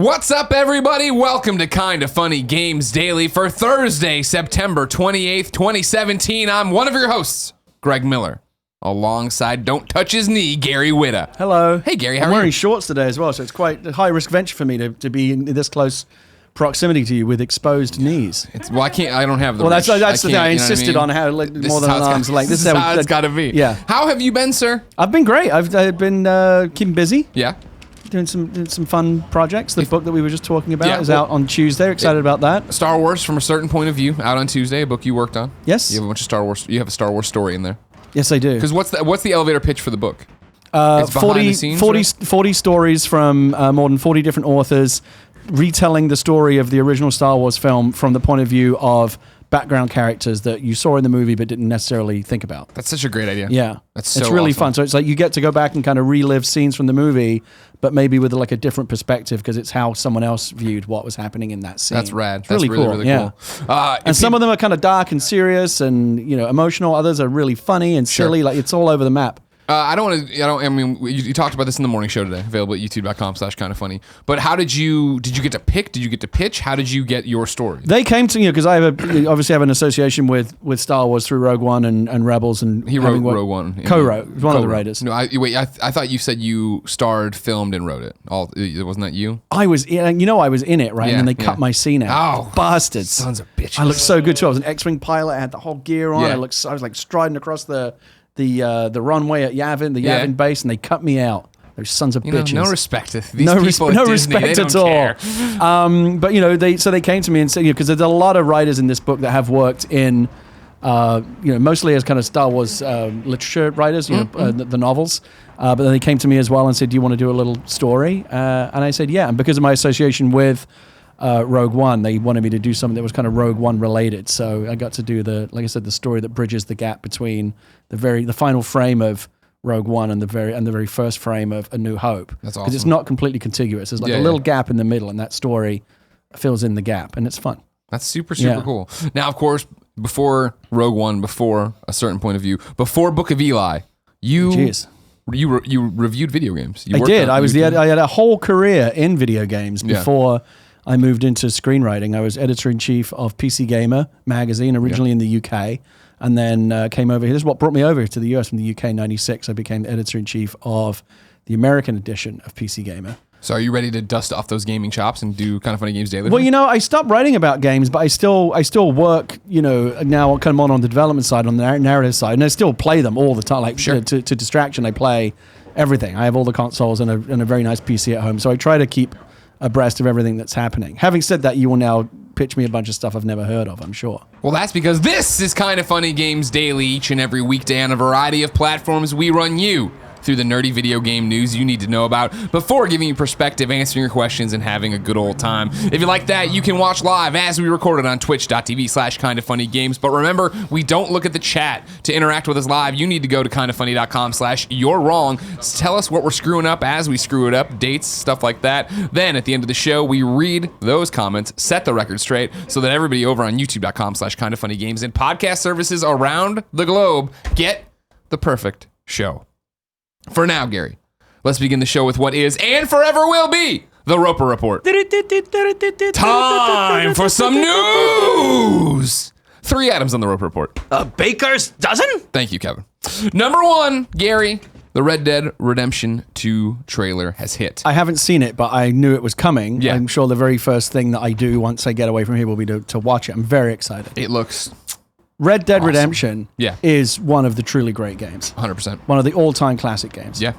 What's up, everybody? Welcome to Kinda Funny Games Daily for Thursday, September 28th, 2017. I'm one of your hosts, Greg Miller, alongside Don't Touch His Knee, Gary Whitta. Hello. Hey, Gary, how are I'm you? wearing shorts today as well, so it's quite a high-risk venture for me to be in this close proximity to you with exposed knees. Well, I don't have the Well, reach. that's the thing. I you know what insisted mean? on how more This than is how an it's arm's gotta- length. This is how it's got to be. Yeah. How have you been, sir? I've been great. I've been keeping busy, Yeah. doing some fun projects. The book that we were just talking about Yeah, is well- out on Tuesday. Excited about that. Star Wars from a certain point of view, out on Tuesday, a book you worked on. Yes. You have a bunch of Star Wars. You have a Star Wars story in there. Yes, I do. Because what's the elevator pitch for the book? It's behind 40, the scenes, 40, right? 40 stories from more than 40 different authors, retelling the story of the original Star Wars film from the point of view of background characters that you saw in the movie but didn't necessarily think about. That's such a great idea. Yeah. That's so It's really awesome. fun. So it's like you get to go back and kind of relive scenes from the movie, but maybe with like a different perspective because it's how someone else viewed what was happening in that scene. That's rad. It's That's really cool. really yeah. cool. And some of them are kind of dark and serious and, you know, emotional. Others are really funny and silly. Like it's all over the map. I mean, you talked about this in the morning show today, available at youtube.com/kindafunny. But how did you get to pick? Did you get to pitch? How did you get your story? They came to me because I obviously have an association with Star Wars through Rogue One and Rebels, and He wrote Rogue One. Co-wrote, one of the writers. No, I thought you said you starred, filmed, and wrote it. Wasn't that you? I was in it, right? Yeah, and then they cut my scene out. Oh, bastards! Sons of bitches. I looked so good too. I was an X-wing pilot. I had the whole gear on. Yeah. I was like striding across the runway at Yavin, the Yavin base, and they cut me out. Those sons of bitches. No respect. These people at Disney, respect they at don't all. care. But they came to me and said, because there's a lot of writers in this book that have worked in, mostly as kind of Star Wars literature writers, the novels. But then they came to me as well and said, "Do you want to do a little story?" And I said, "Yeah." And because of my association with Rogue One, they wanted me to do something that was kind of Rogue One related. So I got to do the story that bridges the gap between the final frame of Rogue One and the very first frame of A New Hope. That's awesome. Because it's not completely contiguous. There's like a little gap in the middle, and that story fills in the gap, and it's fun. That's super cool. Now, of course, before Rogue One, before a certain point of view, before Book of Eli, you reviewed video games. I did. I had a whole career in video games before I moved into screenwriting. I was editor-in-chief of PC Gamer magazine, originally in the UK, and then came over here. This is what brought me over to the US from the UK in 96. I became the editor-in-chief of the American edition of PC Gamer. So are you ready to dust off those gaming chops and do Kinda Funny Games Daily? Well, I stopped writing about games, but I still work, now kind of more on the development side, on the narrative side, and I still play them all the time. Like to distraction, I play everything. I have all the consoles and a very nice PC at home, so I try to keep abreast of everything that's happening. Having said that, you will now pitch me a bunch of stuff I've never heard of, I'm sure. Well, that's because this is Kinda Funny Games Daily. Each and every weekday on a variety of platforms, we run you through the nerdy video game news you need to know about before giving you perspective, answering your questions, and having a good old time. If you like that, you can watch live as we record it on twitch.tv/kindafunnygames. But remember, we don't look at the chat. To interact with us live, you need to go to kindafunny.com/you're wrong. Tell us what we're screwing up as we screw it up, dates, stuff like that. Then at the end of the show, we read those comments, set the record straight, so that everybody over on youtube.com/kindafunnygames and podcast services around the globe get the perfect show. For now, Gary, let's begin the show with what is and forever will be the Roper Report. Time for some news! 3 items on the Roper Report. A baker's dozen? Thank you, Kevin. Number 1, Gary, the Red Dead Redemption 2 trailer has hit. I haven't seen it, but I knew it was coming. Yeah. I'm sure the very first thing that I do once I get away from here will be to watch it. I'm very excited. It looks Red Dead awesome. Redemption is one of the truly great games. 100%. One of the all-time classic games. Yeah.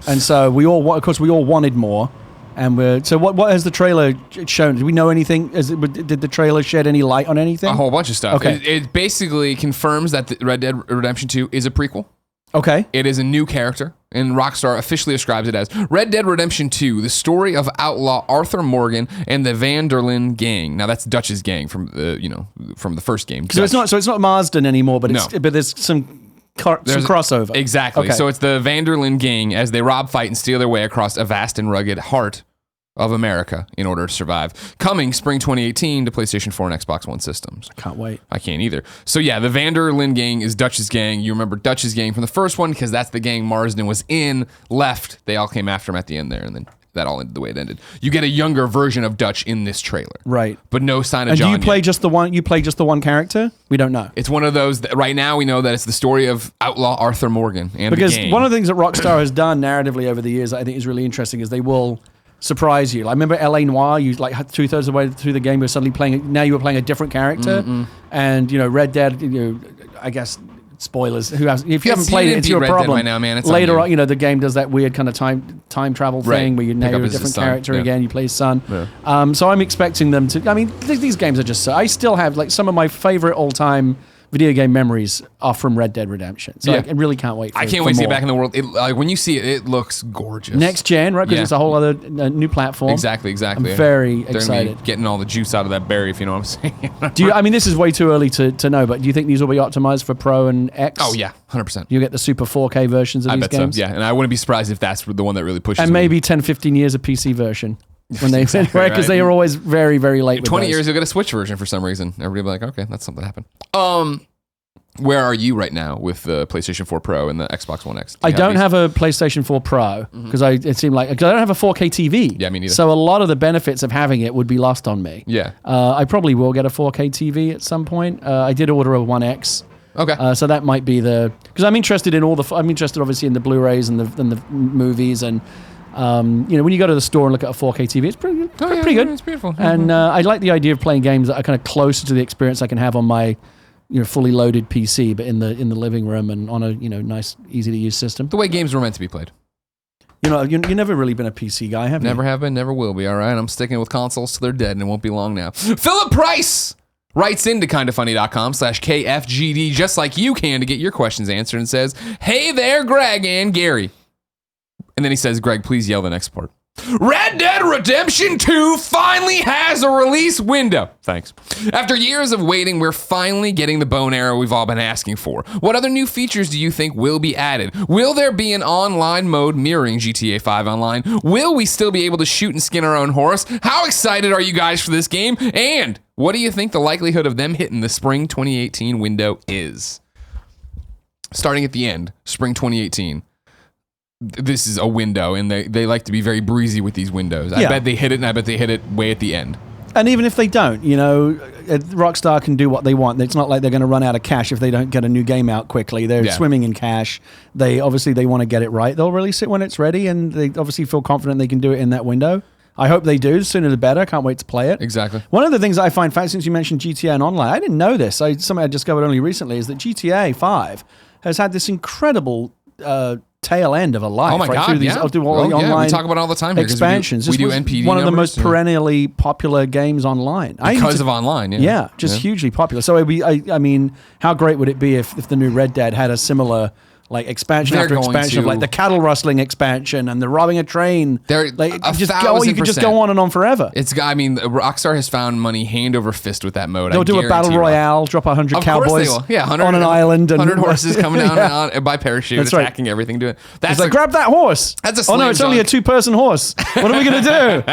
And so we all wanted more. And so what has the trailer shown? Do we know anything? Did the trailer shed any light on anything? A whole bunch of stuff. Okay. It basically confirms that the Red Dead Redemption 2 is a prequel. Okay. It is a new character, and Rockstar officially describes it as Red Dead Redemption 2, the story of outlaw Arthur Morgan and the Van der Linde gang. Now that's Dutch's gang from the first game. So it's not Marsden anymore, but No. but there's some crossover. Exactly. Okay. So it's the Van der Linde gang as they rob, fight, and steal their way across a vast and rugged heart of America in order to survive. Coming spring 2018 to PlayStation 4 and Xbox One systems. Can't wait. I can't either. So yeah, the Van der Linde gang is Dutch's gang. You remember Dutch's gang from the first one because that's the gang Marsden was in, left. They all came after him at the end there and then that all ended the way it ended. You get a younger version of Dutch in this trailer. Right. But no sign of And John do you play yet. just the one? You play just the one character? We don't know. It's one of those that right now we know that it's the story of outlaw Arthur Morgan and Because the game. one of the things that Rockstar has done narratively over the years that I think is really interesting is they will surprise you. Like, I remember L.A. Noire, you like 2/3 of the way through the game, you were suddenly playing, now you were playing a different character. And, Red Dead, I guess, spoilers. If you haven't played it, it's your Red Dead problem. right now, man. It's on Later you. on, the game does that weird kind of time travel Right. thing where now Pick up you're a as his different son. character Yeah. again, you play his son. Yeah. So I'm expecting them to, these games are just, I still have, like, some of my favorite all-time video game memories are from Red Dead Redemption. So Yeah. I really can't wait for I can't wait to see it more. back in the world. When you see it, it looks gorgeous. Next gen, right? Because Yeah. it's a whole other new platform. Exactly. I'm very They're gonna be excited. getting all the juice out of that berry, if you know what I'm saying. This is way too early to know, but do you think these will be optimized for Pro and X? Oh, yeah, 100%. You'll get the super 4K versions of I these bet games? so, yeah. And I wouldn't be surprised if that's the one that really pushes And me. maybe 10, 15 years of PC version. When they Exactly, right? Because right. they are always very, very late with 20 those. years, you'll get a Switch version for some reason. Everybody will be like, okay, that's something that happened. Where are you right now with the PlayStation 4 Pro and the Xbox One X? I don't have a PlayStation 4 Pro because it seemed like, because I don't have a 4K TV. Yeah, me neither. So a lot of the benefits of having it would be lost on me. Yeah. I probably will get a 4K TV at some point. I did order a 1X. Okay. So that might be because I'm interested in I'm interested obviously in the Blu-rays and the movies and when you go to the store and look at a 4K TV, it's pretty good. It's beautiful. And I like the idea of playing games that are kind of closer to the experience I can have on my fully loaded PC, but in the living room and on a nice, easy to use system. The way games were meant to be played. You've never really been a PC guy, have you? Never have been, never will be. All right, I'm sticking with consoles till they're dead, and it won't be long now. Philip Price writes into kindafunny.com/KFGD just like you can to get your questions answered and says, "Hey there, Greg and Gary." And then he says, "Greg, please yell the next part." Red Dead Redemption 2 finally has a release window. Thanks. After years of waiting, we're finally getting the bow and arrow we've all been asking for. What other new features do you think will be added? Will there be an online mode mirroring GTA 5 Online? Will we still be able to shoot and skin our own horse? How excited are you guys for this game? And what do you think the likelihood of them hitting the spring 2018 window is? Starting at the end, spring 2018. This is a window, and they like to be very breezy with these windows. I bet they hit it, and I bet they hit it way at the end. And even if they don't, Rockstar can do what they want. It's not like they're going to run out of cash if they don't get a new game out quickly. They're swimming in cash. They want to get it right. They'll release it when it's ready, and they obviously feel confident they can do it in that window. I hope they do. The sooner the better. Can't wait to play it. Exactly. One of the things I find fascinating, since you mentioned GTA and online, I didn't know this. Something I discovered only recently is that GTA 5 has had this incredible tail end of a life. Oh my God, through these, through all the online we talk about it all the time here, expansions. We do This was NPD one of the numbers, most perennially popular games online. Because of online, hugely popular. So I mean, how great would it be if the new Red Dead had a similar expansion after expansion of the cattle rustling expansion and the robbing a train. They're you could just go on and on forever. Rockstar has found money hand over fist with that mode. They'll do a battle royale, drop 100 cowboys on an island, and 100 horses coming down by parachute, attacking everything. Doing that's grab that horse. That's a slam it's only a 2-person horse. What are we gonna do?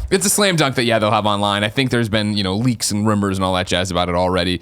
It's a slam dunk that they'll have online. I think there's been leaks and rumors and all that jazz about it already.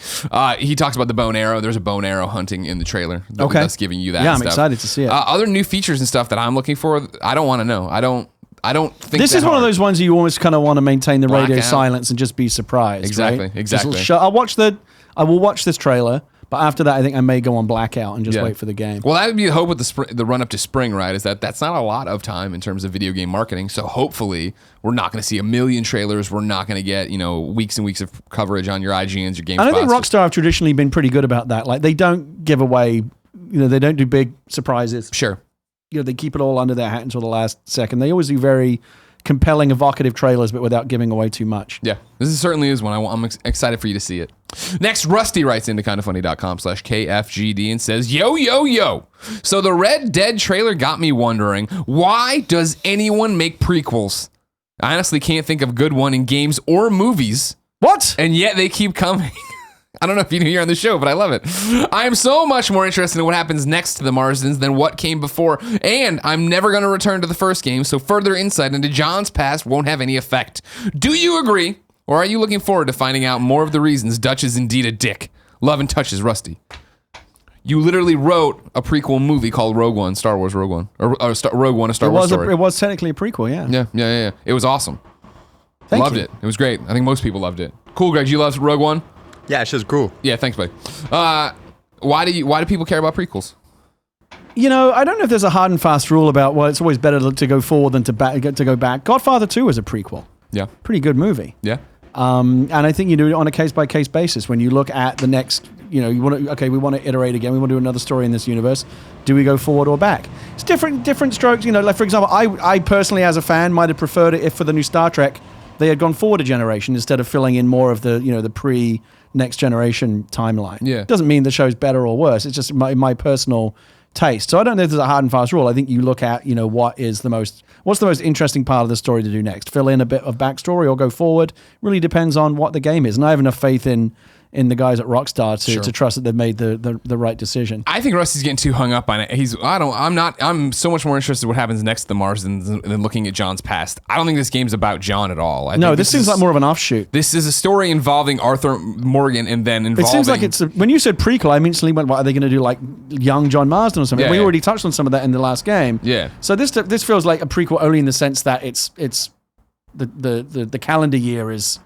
He talks about the bow and arrow. There's a bow and arrow hunting in the trailer. That's giving you that. Yeah, I'm stuff. excited to see it. Other new features and stuff that I'm looking for, I don't want to know. I don't think this is one of those ones you almost kind of want to maintain the radio out. silence and just be surprised. Exactly, right? exactly. I will watch this trailer, but after that, I think I may go on blackout and just wait for the game. Well, that would be the hope with the run up to spring, right? Is that's not a lot of time in terms of video game marketing. So hopefully, we're not going to see a million trailers. We're not going to get weeks and weeks of coverage on your IGNs, your GameStop. And I think Rockstar have traditionally been pretty good about that. Like they don't give away. They don't do big surprises. Sure. They keep it all under their hat until the last second. They always do very compelling, evocative trailers, but without giving away too much. Yeah, this certainly is one. I'm excited for you to see it. Next, Rusty writes into kindafunny.com/KFGD and says, yo, yo, yo. So the Red Dead trailer got me wondering, why does anyone make prequels? I honestly can't think of a good one in games or movies. What? And yet they keep coming. I don't know if you hear on the show, but I love it. I am so much more interested in what happens next to the Marsdens than what came before, and I'm never going to return to the first game, so further insight into John's past won't have any effect. Do you agree, or are you looking forward to finding out more of the reasons Dutch is indeed a dick? Love and touches, Rusty. You literally wrote a prequel movie called Rogue One, Star Wars Rogue One, or Rogue One, a Star Wars story. It was technically a prequel, yeah. Yeah. It was awesome. Thank Loved you. it. It was great. I think most people loved it. Cool, Greg. You loved Rogue One? Yeah, it's just cool. Yeah, thanks, buddy. Why do people care about prequels? You know, I don't know if there's a hard and fast rule about, well, it's always better to go forward than to go back. Godfather 2 was a prequel. Yeah. Pretty good movie. Yeah. And I think you do it on a case-by-case basis. When you look at the next, you know, we want to iterate again. We want to do another story in this universe. Do we go forward or back? It's different strokes. You know, like, for example, I personally, as a fan, might have preferred it if for the new Star Trek, they had gone forward a generation instead of filling in more of the, you know, the pre-next generation timeline. Yeah. Doesn't mean the show's better or worse. It's just my personal taste. So I don't know if there's a hard and fast rule. I think you look at, you know, what's the most interesting part of the story to do next? Fill in a bit of backstory or go forward? Really depends on what the game is. And I have enough faith in the guys at Rockstar to trust that they've made the right decision. I think Rusty's getting too hung up on it. I'm so much more interested in what happens next to the Marsdens than looking at John's past. I don't think this game's about John at all. No, this seems like more of an offshoot. This is a story involving Arthur Morgan and then involving... It seems like when you said prequel, I instantly went, what, are they going to do, like young John Marsden or something? Yeah, we yeah. already touched on some of that in the last game. Yeah. So this feels like a prequel only in the sense that it's the calendar year is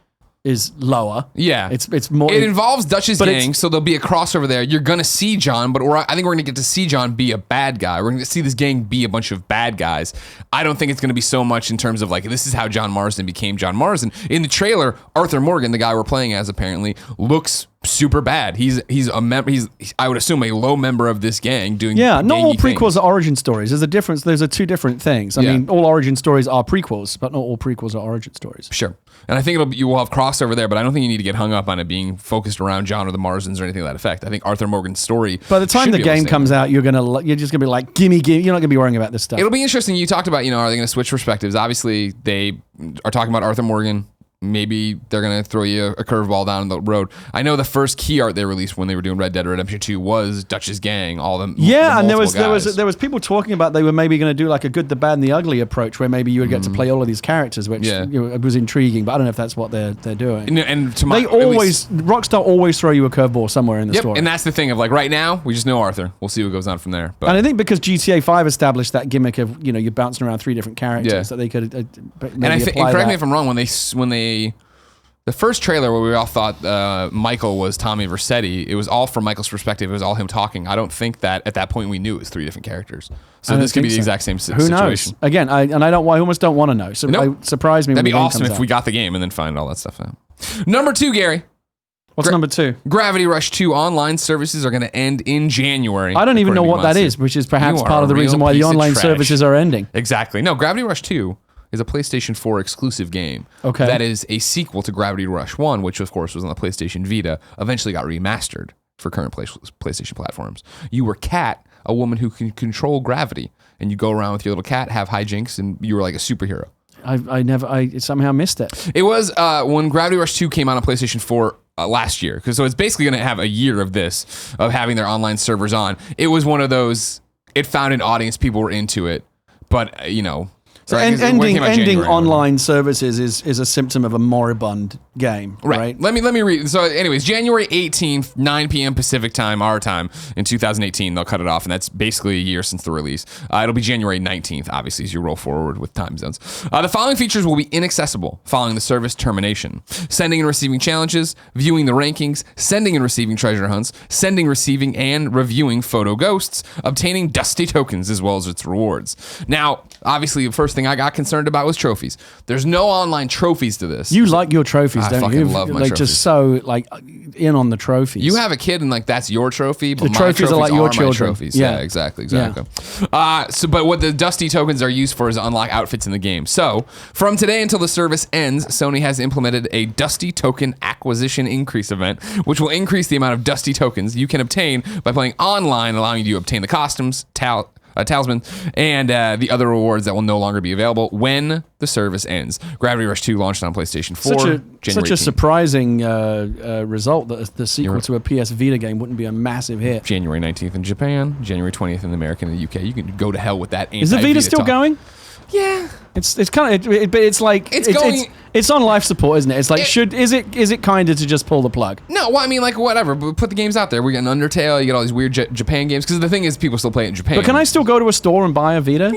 lower. Yeah. It's more... It involves Dutch's but gang, so there'll be a crossover there. You're going to see John, but I think we're going to get to see John be a bad guy. We're going to see this gang be a bunch of bad guys. I don't think it's going to be so much in terms of, like, this is how John Marsden became John Marsden. In the trailer, Arthur Morgan, the guy we're playing as, apparently, looks super bad. He's a member. He's, I would assume, a low member of this gang doing not all gangy prequels things. are origin stories. There's a difference. There's two different things. I mean, all origin stories are prequels, but not all prequels are origin stories. Sure. And I think you will have crossover there, but I don't think you need to get hung up on it being focused around John or the Marsdens or anything to that effect. I think Arthur Morgan's story. By the time the game comes out, you're just gonna be like, gimme. You're not gonna be worrying about this stuff. It'll be interesting. You talked about, are they going to switch perspectives? Obviously, they are talking about Arthur Morgan. Maybe they're going to throw you a curveball down the road. I know the first key art they released when they were doing Red Dead Redemption 2 was Dutch's gang, all them. Yeah, and there guys. was people talking about they were maybe going to do like a good, the bad, and the ugly approach, where maybe you would get to play all of these characters, which was intriguing. But I don't know if that's what they're doing. And Rockstar always throw you a curveball somewhere in the story. And that's the thing of, like, right now we just know Arthur. We'll see what goes on from there. But and I think because GTA 5 established that gimmick of you're bouncing around three different characters that they could maybe and apply correct me that. if I'm wrong, when they the first trailer where we all thought Michael was Tommy Vercetti, it was all from Michael's perspective. It was all him talking. I don't think that at that point we knew it was three different characters. So this could be the exact same situation. Who knows? Again, I almost don't want to know. So it surprised me. That'd when be the game awesome comes if out. we got the game and then find all that stuff out. Number 2, Gary. What's number 2? Gravity Rush 2 online services are going to end in January. I don't even know what that is, which is perhaps part of the reason why the online services are ending. Exactly. No, Gravity Rush 2 is a PlayStation 4 exclusive game. Okay. That is a sequel to Gravity Rush 1, which of course was on the PlayStation Vita, eventually got remastered for current PlayStation platforms. You were Kat, a woman who can control gravity, and you go around with your little cat, have hijinks, and you were like a superhero. I somehow missed it. It was when Gravity Rush 2 came out on PlayStation 4 last year. So it's basically going to have a year of this, of having their online servers on. It was one of those, it found an audience, people were into it, but So ending online services is a symptom of a moribund game, right? Let me read. So anyways, January 18th, 9 p.m. Pacific time, our time, in 2018, they'll cut it off, and that's basically a year since the release. It'll be January 19th, obviously, as you roll forward with time zones. The following features will be inaccessible following the service termination: sending and receiving challenges, viewing the rankings, sending and receiving treasure hunts, sending, receiving, and reviewing photo ghosts, obtaining dusty tokens, as well as its rewards. Now, obviously, the first thing I got concerned about was trophies. There's no online trophies to this. You like your trophies, I don't fucking you? love my like trophies. Just so like in on the trophies. You have a kid and like that's your trophy, but the my trophies are like your my children. trophies. Yeah, exactly. But what the dusty tokens are used for is to unlock outfits in the game. So from today until the service ends, Sony has implemented a dusty token acquisition increase event, which will increase the amount of dusty tokens you can obtain by playing online, allowing you to obtain the costumes, talisman, and the other rewards that will no longer be available when the service ends. Gravity Rush 2 launched on PlayStation 4. Such a surprising result that the sequel to a PS Vita game wouldn't be a massive hit. January 19th in Japan, January 20th in America and the UK. You can go to hell with that. Is the Vita still going? Yeah. It's kind of, but it's like it's on life support, isn't it? It's like is it kinder to just pull the plug? No, well, I mean, like whatever. But put the games out there. We got an Undertale. You get all these weird Japan games because the thing is, people still play it in Japan. But can I still go to a store and buy a Vita?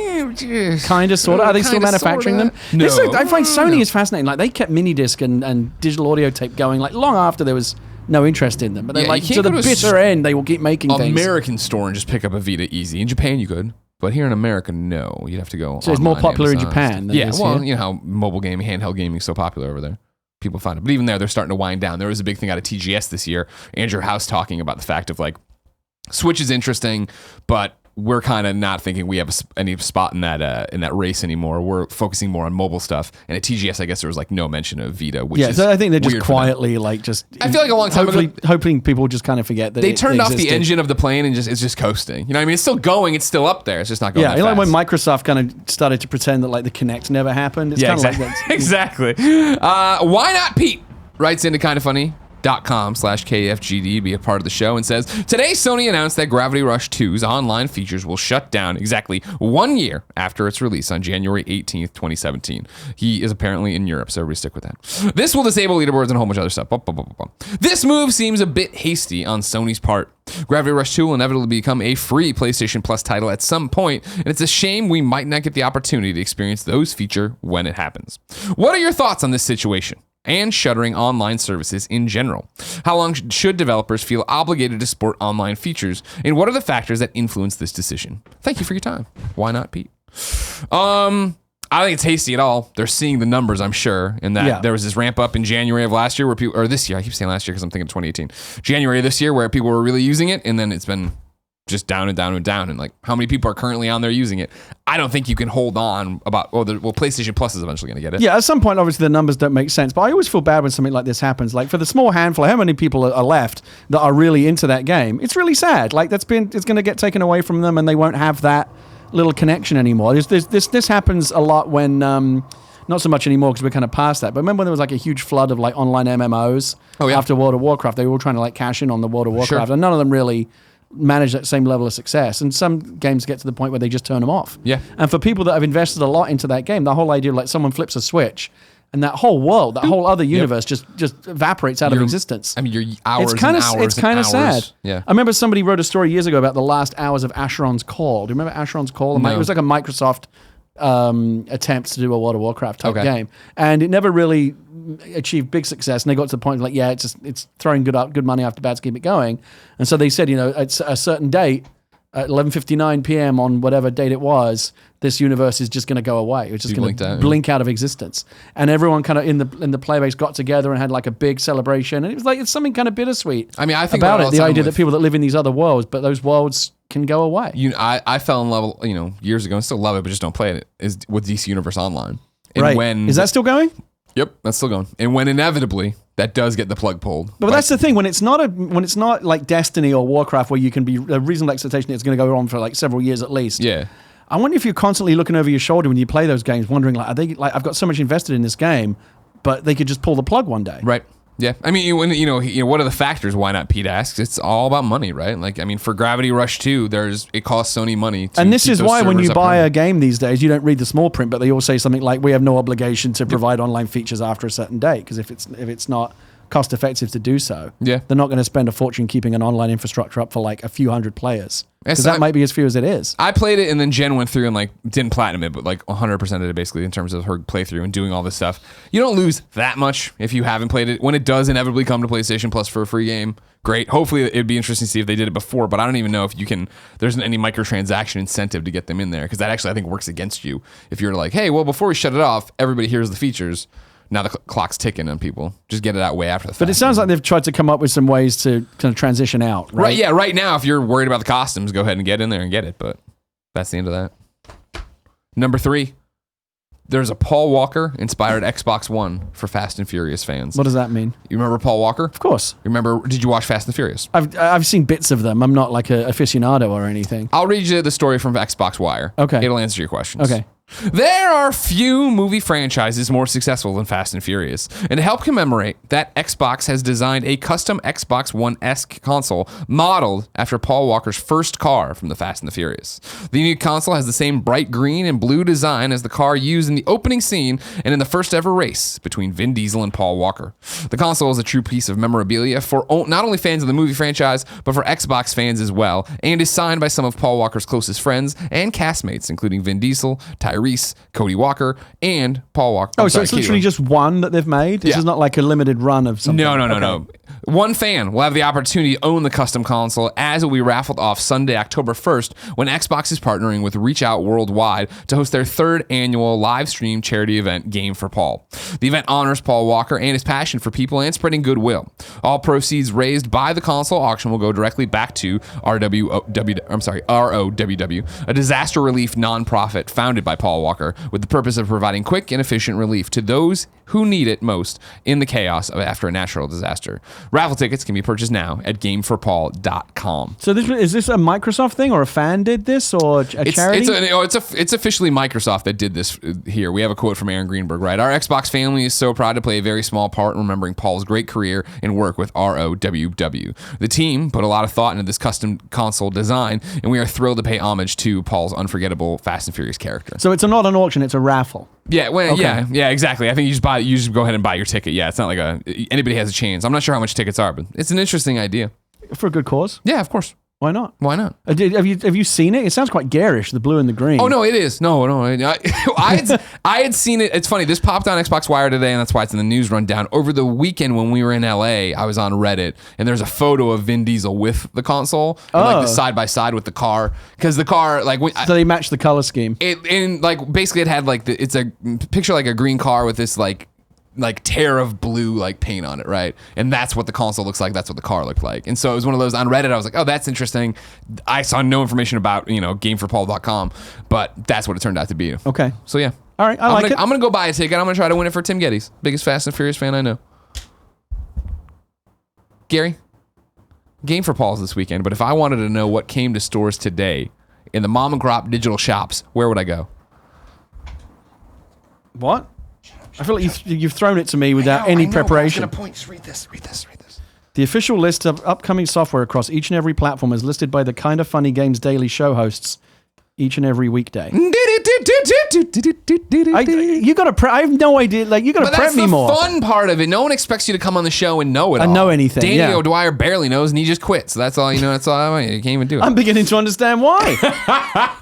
Kind of, sort of. Are they still manufacturing them? No. I find Sony is fascinating. Like they kept mini disc and digital audio tape going like long after there was no interest in them. But they to the bitter end, they will keep making things. American store and just pick up a Vita easy. In Japan, you could. But here in America, no. You'd have to go. So it's more popular in Japan than it is here? You know how mobile gaming, handheld gaming is so popular over there. People find it. But even there, they're starting to wind down. There was a big thing out of TGS this year. Andrew House talking about the fact of like, Switch is interesting, but we're kind of not thinking we have any spot in that race anymore. We're focusing more on mobile stuff. And at TGS, I guess there was like no mention of Vita, which is so I think they're just weird quietly like just. I feel like a long time ago, hoping people just kind of forget that they turned off the engine of the plane and it's just coasting. You know what I mean? It's still going. It's still up there. It's just not going. Yeah, like when Microsoft kind of started to pretend that like the Kinect never happened. It's kind of like that. Exactly. Why not Pete writes into kindoffunny.com/KFGD, be a part of the show, and says, today Sony announced that Gravity Rush 2's online features will shut down exactly 1 year after its release on January 18th, 2017. He is apparently in Europe, so everybody stick with that. This will disable leaderboards and a whole bunch of other stuff. This move seems a bit hasty on Sony's part. Gravity Rush 2 will inevitably become a free PlayStation Plus title at some point, and it's a shame we might not get the opportunity to experience those features when it happens. What are your thoughts on this situation and shuttering online services in general? How long should developers feel obligated to support online features, and what are the factors that influence this decision? Thank you for your time. Why not, Pete? I think it's hasty at all. They're seeing the numbers, I'm sure, and that there was this ramp up in January of last year where people, or this year, I keep saying last year because I'm thinking 2018, January of this year where people were really using it, and then it's been just down and down and down. And like, how many people are currently on there using it? I don't think you can hold on about, PlayStation Plus is eventually going to get it. Yeah, at some point, obviously, the numbers don't make sense. But I always feel bad when something like this happens. Like, for the small handful, how many people are left that are really into that game? It's really sad. Like, it's going to get taken away from them, and they won't have that little connection anymore. This happens a lot when... not so much anymore because we're kind of past that. But remember when there was like a huge flood of like online MMOs after World of Warcraft? They were all trying to like cash in on the World of Warcraft, and none of them really manage that same level of success. And some games get to the point where they just turn them off. Yeah. And for people that have invested a lot into that game, the whole idea of like someone flips a switch and that whole world, that whole other universe just evaporates out of existence. I mean, your hours it's kind of sad. Yeah. I remember somebody wrote a story years ago about the last hours of Asheron's Call. Do you remember Asheron's Call? No. It was like a Microsoft attempt to do a World of Warcraft type game, and it never really achieved big success. And they got to the point like, it's throwing good money after bad to keep it going. And so they said, at a certain date, at 11:59 p.m. on whatever date it was, this universe is just going to go away. It's just going to blink out of existence. And everyone kind of in the player base got together and had like a big celebration. And it was like, it's something kind of bittersweet. I mean, I think about it, the idea that people that live in these other worlds, but those worlds can go away. I fell in love, years ago and still love it, but just don't play it, is with DC Universe Online. And right. Is that still going? Yep, that's still going. And when inevitably that does get the plug pulled. But that's the thing, when it's not like Destiny or Warcraft where you can be a reasonable expectation it's going to go on for like several years at least. Yeah. I wonder if you're constantly looking over your shoulder when you play those games, wondering like, are they like, I've got so much invested in this game, but they could just pull the plug one day. Right. Yeah, I mean, what are the factors? Why not? Pete asks. It's all about money, right? Like, I mean, for Gravity Rush 2, it costs Sony money. And this is why when you buy a game these days, you don't read the small print, but they all say something like, "We have no obligation to provide online features after a certain date," because if it's not cost effective to do so, they're not going to spend a fortune keeping an online infrastructure up for like a few hundred players. Because that might be as few as it is. I played it, and then Jen went through and like didn't platinum it, but like 100% of it basically in terms of her playthrough and doing all this stuff. You don't lose that much if you haven't played it. When it does inevitably come to PlayStation Plus for a free game, great. Hopefully it'd be interesting to see if they did it before, but I don't even know if there's any microtransaction incentive to get them in there, because that actually I think works against you. If you're like, hey, well, before we shut it off, everybody hears the features. Now the clock's ticking on people. Just get it out way after the fact. But it sounds like they've tried to come up with some ways to kind of transition out, right? Right, yeah. Right now, if you're worried about the costumes, go ahead and get in there and get it. But that's the end of that. Number 3, there's a Paul Walker-inspired Xbox One for Fast and Furious fans. What does that mean? You remember Paul Walker? Of course. Did you watch Fast and Furious? I've seen bits of them. I'm not like an aficionado or anything. I'll read you the story from Xbox Wire. Okay. It'll answer your questions. Okay. There are few movie franchises more successful than Fast and Furious. And to help commemorate that, Xbox has designed a custom Xbox One-esque console modeled after Paul Walker's first car from the Fast and the Furious. The unique console has the same bright green and blue design as the car used in the opening scene and in the first ever race between Vin Diesel and Paul Walker. The console is a true piece of memorabilia for not only fans of the movie franchise, but for Xbox fans as well, and is signed by some of Paul Walker's closest friends and castmates, including Vin Diesel, Tyrese, Cody Walker, and Paul Walker. Oh, so it's literally just one that they've made? This is not like a limited run of something? No. One fan will have the opportunity to own the custom console as it will be raffled off Sunday, October 1st, when Xbox is partnering with Reach Out Worldwide to host their third annual live stream charity event, Game for Paul. The event honors Paul Walker and his passion for people and spreading goodwill. All proceeds raised by the console auction will go directly back to ROWW, a disaster relief nonprofit founded by Paul Walker with the purpose of providing quick and efficient relief to those who need it most in the chaos of after a natural disaster. Raffle tickets can be purchased now at gameforpaul.com. So is this a Microsoft thing, or a fan did this, or a charity? It's officially Microsoft that did this here. We have a quote from Aaron Greenberg, right? Our Xbox family is so proud to play a very small part in remembering Paul's great career and work with ROWW. The team put a lot of thought into this custom console design, and we are thrilled to pay homage to Paul's unforgettable Fast and Furious character. So it's not an auction, it's a raffle. Yeah, yeah, exactly. I think you just go ahead and buy your ticket. Yeah, it's not like anybody has a chance. I'm not sure how much tickets are, but it's an interesting idea. For a good cause? Yeah, of course. Why not? Why not? Have you seen it? It sounds quite garish, the blue and the green. Oh, no, it is. No. I had seen it. It's funny. This popped on Xbox Wire today, and that's why it's in the news rundown. Over the weekend when we were in LA, I was on Reddit, and there's a photo of Vin Diesel with the console, and like the side by side with the car, because the car so they match the color scheme. Basically it had like it's a picture like a green car with this like tear of blue like paint on it, right? And that's what the console looks like. That's what the car looked like. And so it was one of those on Reddit. I was like, oh, that's interesting. I saw no information about gameforpaul.com, but that's what it turned out to be. Okay. So yeah. All right. I'm gonna go buy a ticket. I'm gonna try to win it for Tim Gettys, biggest Fast and Furious fan I know. Gary, Game for Paul's this weekend, but if I wanted to know what came to stores today in the mom and crop digital shops, where would I go? What? I feel like you've thrown it to me without any preparation. I was gonna point. Just read this. The official list of upcoming software across each and every platform is listed by the Kinda Funny Games Daily show hosts each and every weekday. I have no idea. Like, you got to prep me more. That's the fun part of it. No one expects you to come on the show and know it all. know anything. Danny O'Dwyer barely knows, and he just quit. So that's all you know. That's all I mean. You can't even do it. I'm beginning to understand why.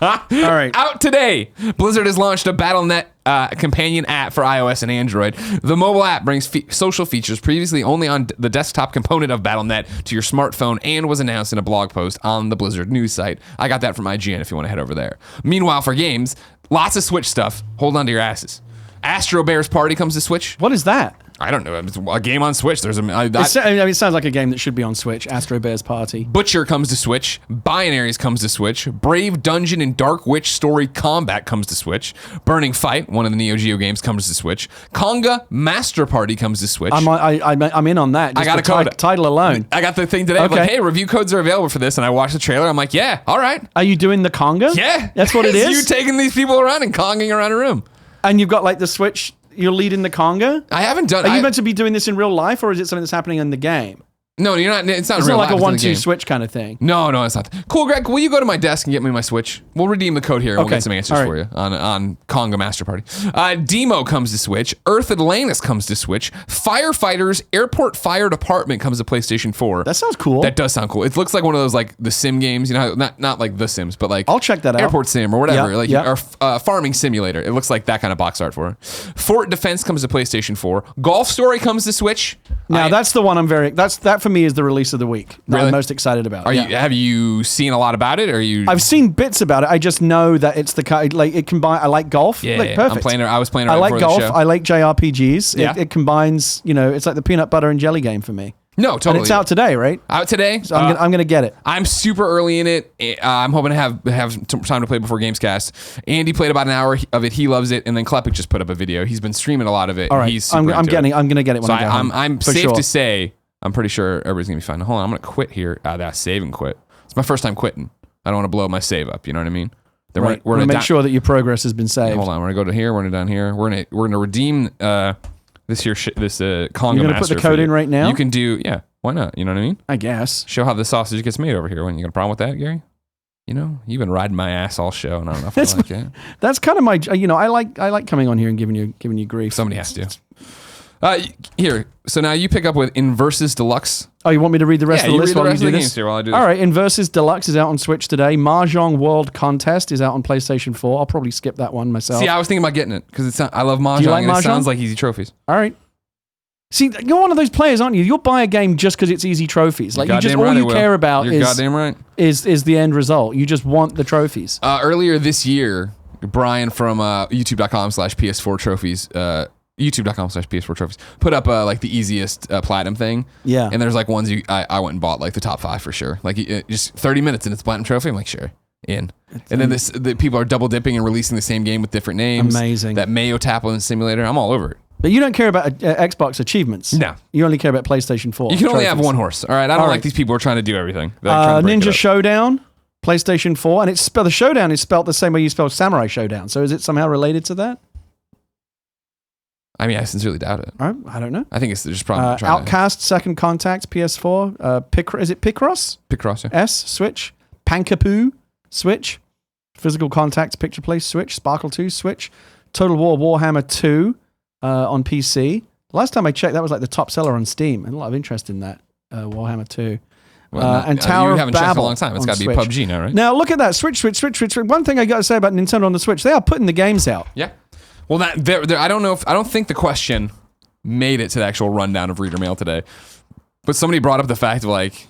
All right. Out today, Blizzard has launched a Battle.net companion app for iOS and Android. The mobile app brings social features previously only on the desktop component of Battle.net to your smartphone and was announced in a blog post on the Blizzard news site. I got that from IGN if you want to head over there. Meanwhile, for games, lots of Switch stuff. Hold on to your asses. Astro Bears Party comes to Switch. What is that? I don't know. It's a game on Switch. There's it sounds like a game that should be on Switch. Astro Bears Party. Butcher comes to Switch. Binaries comes to Switch. Brave Dungeon and Dark Witch Story Combat comes to Switch. Burning Fight, one of the Neo Geo games, comes to Switch. Conga Master Party comes to Switch. I'm in on that. I got a code. Title alone. I got the thing today. Okay. I'm like, hey, review codes are available for this. And I watched the trailer. I'm like, yeah, all right. Are you doing the conga? Yeah. That's what it is? You taking these people around and conging around a room. And you've got like the Switch... You're leading the conga? I haven't done... Are you meant to be doing this in real life, or is it something that's happening in the game? No, you're not. It's not It's real not like life, a it's in the 1-2 game. switch kind of thing. No, it's not. Cool, Greg. Will you go to my desk and get me my Switch? We'll redeem the code here and we'll get some answers for you on Conga Master Party. Demo comes to Switch. Earth Atlantis comes to Switch. Firefighters Airport Fire Department comes to PlayStation 4. That sounds cool. That does sound cool. It looks like one of those like the Sim games, you know, not like the Sims, but like I'll check that out. Airport Sim or whatever, or Farming Simulator. It looks like that kind of box art for it. Fort Defense comes to PlayStation 4. Golf Story comes to Switch. Now that's the one that for me is the release of the week. Really? I'm most excited about. Have you seen a lot about it? Or I've seen bits about it. I just know that it's the kind like it combine. I like golf. Yeah, like, perfect. I was playing it right I like before golf. the show. I like JRPGs. Yeah. It combines. It's like the peanut butter and jelly game for me. No, totally. And it's out today, right? Out today. So I'm gonna get it. I'm super early in it. I'm hoping to have time to play before Gamescast. Andy played about an hour of it. He loves it, and then Klepik just put up a video. He's been streaming a lot of it. All right, He's super I'm gonna get it when so I go home. I'm safe to say I'm pretty sure everybody's gonna be fine. Hold on, I'm gonna quit here. That save and quit. It's my first time quitting. I don't want to blow my save up. You know what I mean? Then Right. we're to gonna make sure that your progress has been saved. Hold on, we're gonna go to here. We're gonna down here. We're gonna redeem this here this Conga You're gonna put Master the code for you. in right now? You can do why not? You know what I mean? I guess. Show how the sausage gets made over here. When you got a problem with that, Gary? You know, you've been riding my ass all show, and I don't know if I like it. That's kind of my. I like coming on here and giving you grief. Somebody has to. Here. So now you pick up with Inversus Deluxe. Oh, you want me to read the rest of the list while you do this? Here while I do this. All right, Inversus Deluxe is out on Switch today. Mahjong World Contest is out on PlayStation 4. I'll probably skip that one myself. See, I was thinking about getting it because I love Mahjong. Do you like and Mahjong? It sounds like easy trophies. All right. See, you're one of those players, aren't you? You'll buy a game just because it's easy trophies. Like all you care about is the end result. You just want the trophies. Earlier this year, Brian from YouTube.com/PS4 trophies. YouTube.com/PS4 trophies put up like the easiest platinum thing. Yeah. And there's like ones I went and bought like the top 5 for sure. Like just 30 minutes and it's platinum trophy. I'm like, sure, in. And then the people are double dipping and releasing the same game with different names. Amazing. That Mayo Taplin simulator. I'm all over it. But you don't care about Xbox achievements. No. You only care about PlayStation 4. You can only have trophies. one horse. All right. I don't like these people who are trying to do everything. Ninja Showdown, PlayStation 4, and it's the Showdown is spelled the same way you spell Samurai Showdown. So is it somehow related to that? I mean, I sincerely doubt it. I don't know. I think it's just probably trying Outcast, Second Contact, PS4. Is it Picross? Picross, yeah. S, Switch. Pankapoo, Switch. Physical Contact, Picture Place, Switch. Sparkle 2, Switch. Total War Warhammer 2 on PC. Last time I checked, that was like the top seller on Steam. And a lot of interest in that, Warhammer 2. And Tower of Babel. You haven't checked in a long time. It's got to be Switch. PUBG now, right? Now, look at that. Switch. One thing I got to say about Nintendo on the Switch, they are putting the games out. Yeah. Well, I don't think the question made it to the actual rundown of reader mail today, but somebody brought up the fact of like,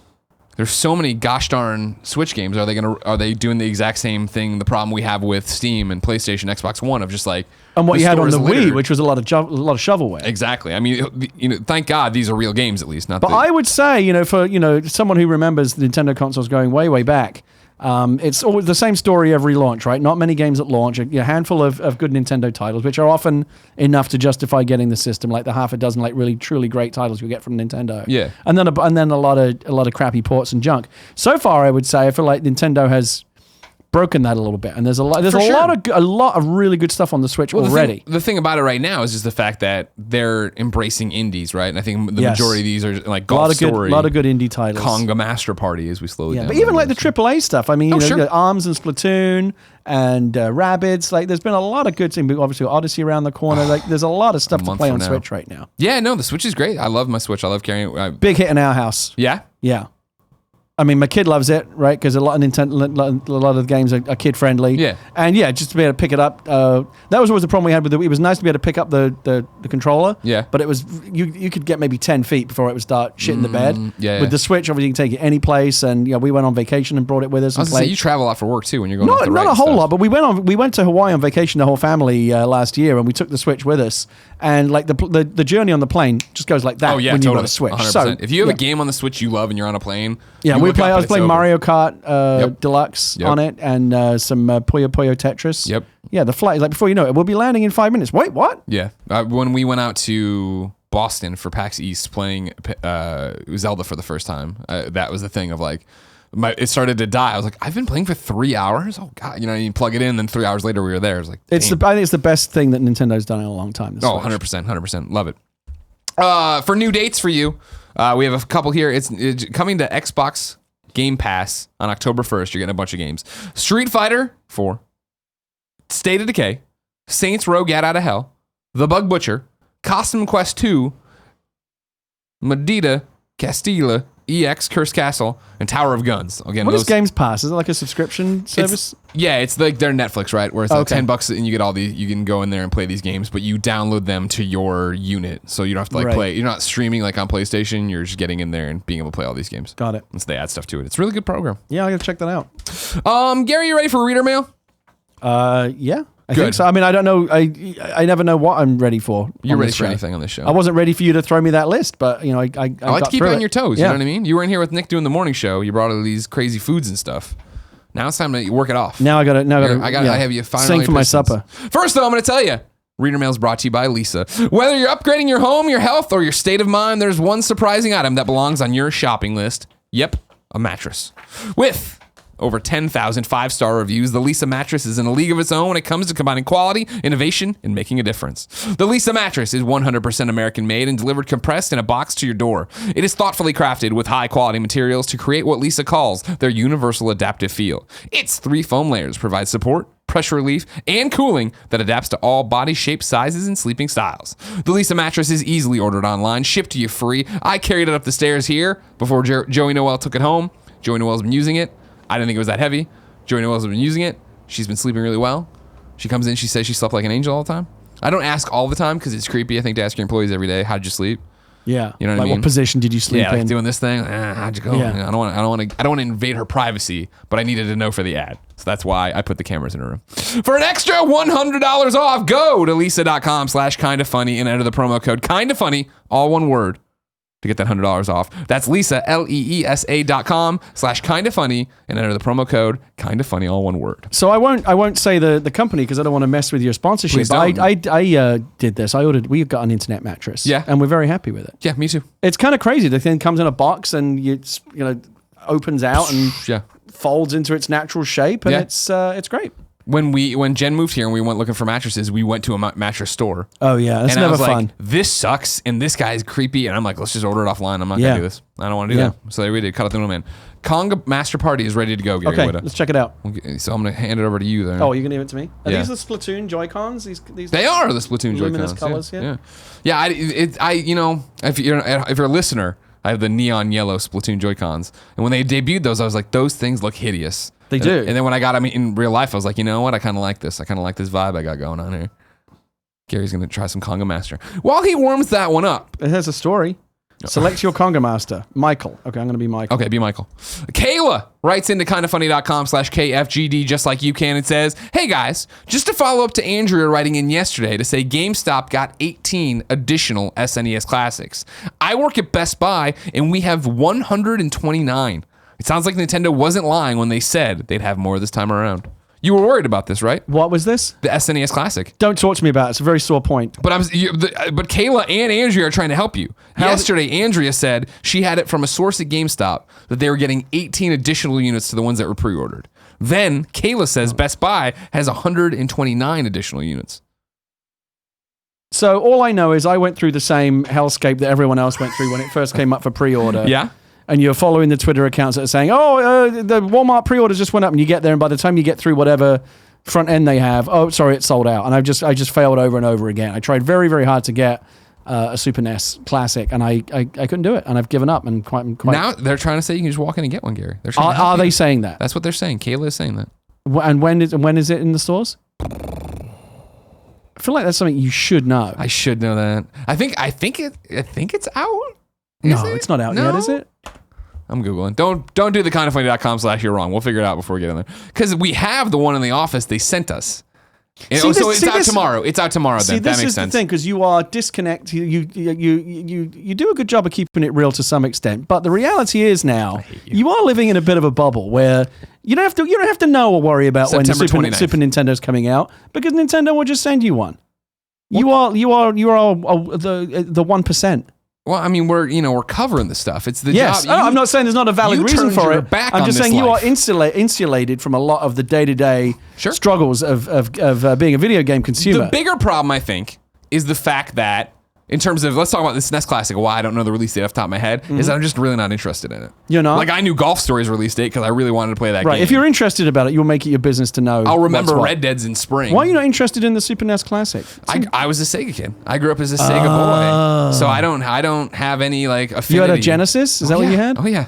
there's so many gosh darn Switch games. Are they doing the exact same thing? The problem we have with Steam and PlayStation, Xbox One of just like and what you had on the littered. Wii, which was a lot of shovelware. Exactly. I mean, thank God these are real games at least. But I would say, for someone who remembers Nintendo consoles going way back. It's always the same story every launch, right? Not many games at launch, a handful of good Nintendo titles, which are often enough to justify getting the system, like the half a dozen like really truly great titles you get from Nintendo. Yeah. And then a lot of crappy ports and junk. So far, I would say I feel like Nintendo has broken that a little bit, and there's a lot of really good stuff on the Switch already. The thing about it right now is just the fact that they're embracing indies, right? And I think the majority of these are like Golf Story, a lot of good indie titles. Conga Master Party, as we slowly but even like the AAA stuff. I mean, Arms and Splatoon and Rabbids. Like, there's been a lot of good things. Obviously, Odyssey around the corner. Like, there's a lot of stuff to play on Switch right now. Yeah, no, the Switch is great. I love my Switch. I love carrying it. Big hit in our house. Yeah. Yeah. I mean, my kid loves it, right? Because a lot of the games are kid friendly. Yeah. And just to be able to pick it up, that was always the problem we had with it. It was nice to be able to pick up the controller. Yeah. But it was you could get maybe 10 feet before it would start shitting the bed. Yeah. With the Switch, obviously you can take it any place, and we went on vacation and brought it with us. I was gonna say, you travel a lot for work too when you're going. Not a whole lot, but we went to Hawaii on vacation, the whole family last year, and we took the Switch with us. And like the journey on the plane just goes like that when you've got a Switch. 100%. So if you have a game on the Switch you love and you're on a plane, I was playing Mario Kart Deluxe Yep. on it, and some Puyo Puyo Tetris. Yep. Yeah, the flight, like before you know it, we'll be landing in 5 minutes. Wait, what? Yeah. When we went out to Boston for PAX East playing Zelda for the first time, that was the thing of like, it started to die. I was like, I've been playing for 3 hours? Oh, God. You plug it in, then 3 hours later we were there. It was like, I think it's the best thing that Nintendo's done in a long time. 100%. Love it. For new dates for you, we have a couple here. It's coming to Xbox Game Pass on October 1st. You're getting a bunch of games. Street Fighter 4, State of Decay, Saints Row Get Out of Hell, The Bug Butcher, Costume Quest 2, Medita, Castilla, EX, Cursed Castle, and Tower of Guns. Again, what is Games Pass? Is it like a subscription service? It's like their Netflix, right? Where it's like $10 and you get all these. You can go in there and play these games, but you download them to your unit, so you don't have to play. You're not streaming like on PlayStation. You're just getting in there and being able to play all these games. Got it. And so they add stuff to it. It's a really good program. Yeah, I gotta check that out. Gary, you ready for reader mail? Yeah. I think so. I mean, I don't know. I never know what I'm ready for. You're ready for anything on this show. I wasn't ready for you to throw me that list, but I like to keep you on your toes. You know what I mean? You were in here with Nick doing the morning show. You brought all these crazy foods and stuff. Now it's time to work it off. I have you finally sing for my supper. First, though, I'm going to tell you. Reader Mail is brought to you by Leesa. Whether you're upgrading your home, your health, or your state of mind, there's one surprising item that belongs on your shopping list. Yep, a mattress. With over 10,000 5-star reviews, the Leesa mattress is in a league of its own when it comes to combining quality, innovation, and making a difference. The Leesa mattress is 100% American made and delivered compressed in a box to your door. It is thoughtfully crafted with high quality materials to create what Leesa calls their universal adaptive feel. Its 3 foam layers provide support, pressure relief, and cooling that adapts to all body shapes, sizes, and sleeping styles. The Leesa mattress is easily ordered online, shipped to you free. I carried it up the stairs here before Joey Noelle took it home. Joey Noelle's been using it. I didn't think it was that heavy. Joey Noelle's been using it. She's been sleeping really well. She comes in, she says she slept like an angel all the time. I don't ask all the time because it's creepy, I think, to ask your employees every day, how'd you sleep? Yeah. You know what I like mean? What position did you sleep Yeah, like in? doing this thing. How'd you go? Yeah. I don't want to invade her privacy, but I needed to know for the ad. So that's why I put the cameras in her room. For an extra $100 off, go to Leesa.com/kindafunny and enter the promo code kindafunny, all one word, to get that $100 off. That's Leesa, LEESA.com/kindafunny and enter the promo code kindafunny, all one word. So I won't say the company because I don't want to mess with your sponsorship. Please But don't. I did this. We've got an internet mattress. Yeah. And we're very happy with it. Yeah, me too. It's kind of crazy. The thing comes in a box and it's opens out and Yeah. folds into its natural shape, and Yeah. it's great. When Jen moved here and we went looking for mattresses, we went to a mattress store. Oh yeah, that's And I never was fun. like, this sucks, and this guy's creepy, and I'm like, let's just order it offline. I'm not Yeah. gonna do this. I don't want to do Yeah. that. So we did cut out the middleman. Conga Master Party is ready to go, Gary Okay, Whitta. let's check it out. Okay, so I'm gonna hand it over to you there. Oh, you're gonna give it to me? Are Yeah. these the Splatoon Joy-Cons? These They are the Splatoon luminous Joy-Cons. colors, yeah. Yeah. If you're a listener, I have the neon yellow Splatoon Joy-Cons, and when they debuted those, I was like, those things look hideous. They do. And then when I got them in real life, I was like, you know what? I kind of like this. I kind of like this vibe I got going on here. Gary's gonna try some Conga Master. While he warms that one up, It has a story. Select your Conga Master. Michael. Okay, I'm gonna be Michael. okay, be Michael. Kayla writes into kindafunny.com/KFGD just like you can and says, hey guys, just to follow up to Andrea writing in yesterday to say GameStop got 18 additional SNES classics. I work at Best Buy and we have 129. It sounds like Nintendo wasn't lying when they said they'd have more this time around. You were worried about this, right? What was this? The SNES Classic. Don't talk to me about it. It's a very sore point. But but Kayla and Andrea are trying to help you. Yesterday, Andrea said she had it from a source at GameStop that they were getting 18 additional units to the ones that were pre-ordered. Then Kayla says Best Buy has 129 additional units. So all I know is I went through the same hellscape that everyone else went through when it first came up for pre-order. Yeah? And you're following the Twitter accounts that are saying, the Walmart pre-orders just went up, and you get there, and by the time you get through whatever front end they have, oh, sorry, it's sold out. And I just failed over and over again. I tried very, very hard to get a Super NES Classic, and I couldn't do it, and I've given up. And quite Now they're trying to say you can just walk in and get one, Gary. They're trying to help are you. they saying that? That's what they're saying. Kayla is saying that. And when is it in the stores? I feel like that's something you should know. I should know that. I think it's out. No, it's not out yet, is it? I'm Googling. Don't do the kindafunny.com/you're wrong. We'll figure it out before we get in there. Because we have the one in the office they sent us. So it's out tomorrow. It's out tomorrow then. That makes sense. This is the thing, because you are disconnected. You do a good job of keeping it real to some extent. But the reality is now, you are living in a bit of a bubble where you don't have to know or worry about when the September 29th. Super Nintendo's coming out, because Nintendo will just send you one. You are the 1%. Well, I mean, we're covering the stuff. It's the Yes, job. I'm not saying there's not a valid you reason turned for your it. back I'm on just this saying you are life. insulated from a lot of the day-to-day Sure. struggles of being a video game consumer. The bigger problem, I think, is the fact that, in terms of, let's talk about this SNES Classic, why I don't know the release date off the top of my head, is that I'm just really not interested in it. You're not? Like, I knew Golf Story's release date because I really wanted to play that Right. game. If you're interested about it, you'll make it your business to know. I'll remember what's what. Red Dead's in spring. Why are you not interested in the Super NES Classic? I was a Sega kid. I grew up as a Sega boy, so I don't have any like affinity. You had a Genesis? Is that what you had? Oh yeah.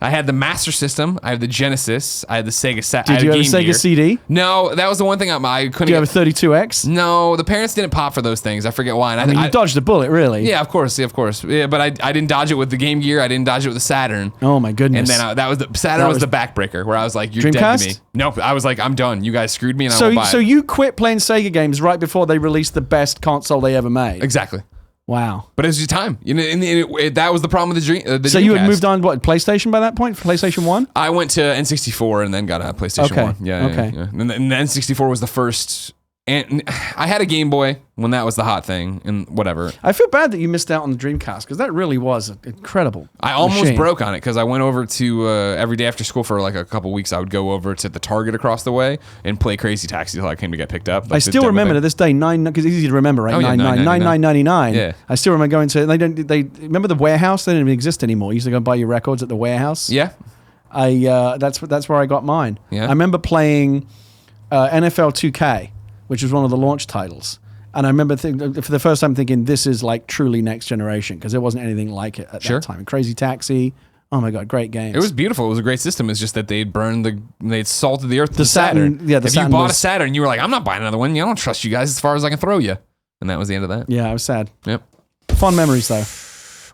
I had the Master System. I had the Genesis. I had the Sega. Did you have a Sega CD? No, that was the one thing I couldn't. Do you have a 32X? No, the parents didn't pop for those things. I forget why. And I mean, you dodged a bullet, really. Yeah, of course. Yeah, but I didn't dodge it with the Game Gear. I didn't dodge it with the Saturn. Oh my goodness. And then that was the Saturn was the backbreaker where I was like, "You're dead Dreamcast? to me." Nope. I was like, "I'm done. You guys screwed me, and I won't buy So it." you quit playing Sega games right before they released the best console they ever made. Exactly. Wow. But it was your time. You know, that was the problem with the Dream. So you had Dreamcast. moved on, what, PlayStation by that point? PlayStation 1? I went to N64 and then got a PlayStation Okay, 1. Yeah. okay. And the N64 was the first And I had a Game Boy when that was the hot thing, and whatever. I feel bad that you missed out on the Dreamcast because that really was an incredible. I almost machine. broke on it because I went over to every day after school for like a couple weeks. I would go over to the Target across the way and play Crazy Taxi till I came to get picked up. Like I still remember to this day because it's easy to remember, right? Oh, yeah, $9.99. Yeah. I still remember going to. They remember the warehouse. They didn't even exist anymore. You used to go buy your records at the warehouse. Yeah. That's where I got mine. Yeah. I remember playing NFL 2K, which was one of the launch titles. And I remember for the first time thinking, this is like truly next generation because there wasn't anything like it at that time. And Crazy Taxi, oh my God, great games. It was beautiful. It was a great system. It's just that they'd they'd salted the earth with The Saturn. Yeah, the if Saturn you bought a Saturn, you were like, I'm not buying another one. I don't trust you guys as far as I can throw you. And that was the end of that. Yeah, I was sad. Yep. Fun memories though.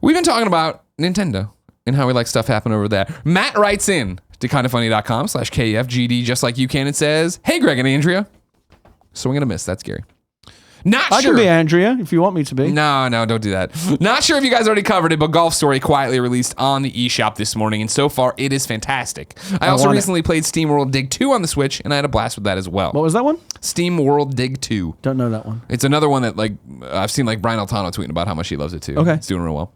We've been talking about Nintendo and how we like stuff happen over there. Matt writes in to kindoffunny.com/KFGD just like you can. It says, hey, Greg and Andrea. Swing and a miss. That's scary. Not I sure. can be Andrea if you want me to be. No, don't do that. Not sure if you guys already covered it, but Golf Story quietly released on the eShop this morning, and so far it is fantastic. I also recently played Steam World Dig 2 on the Switch, and I had a blast with that as well. What was that one? Steam World Dig 2. Don't know that one. It's another one that I've seen Brian Altano tweeting about how much he loves it too. Okay. It's doing real well.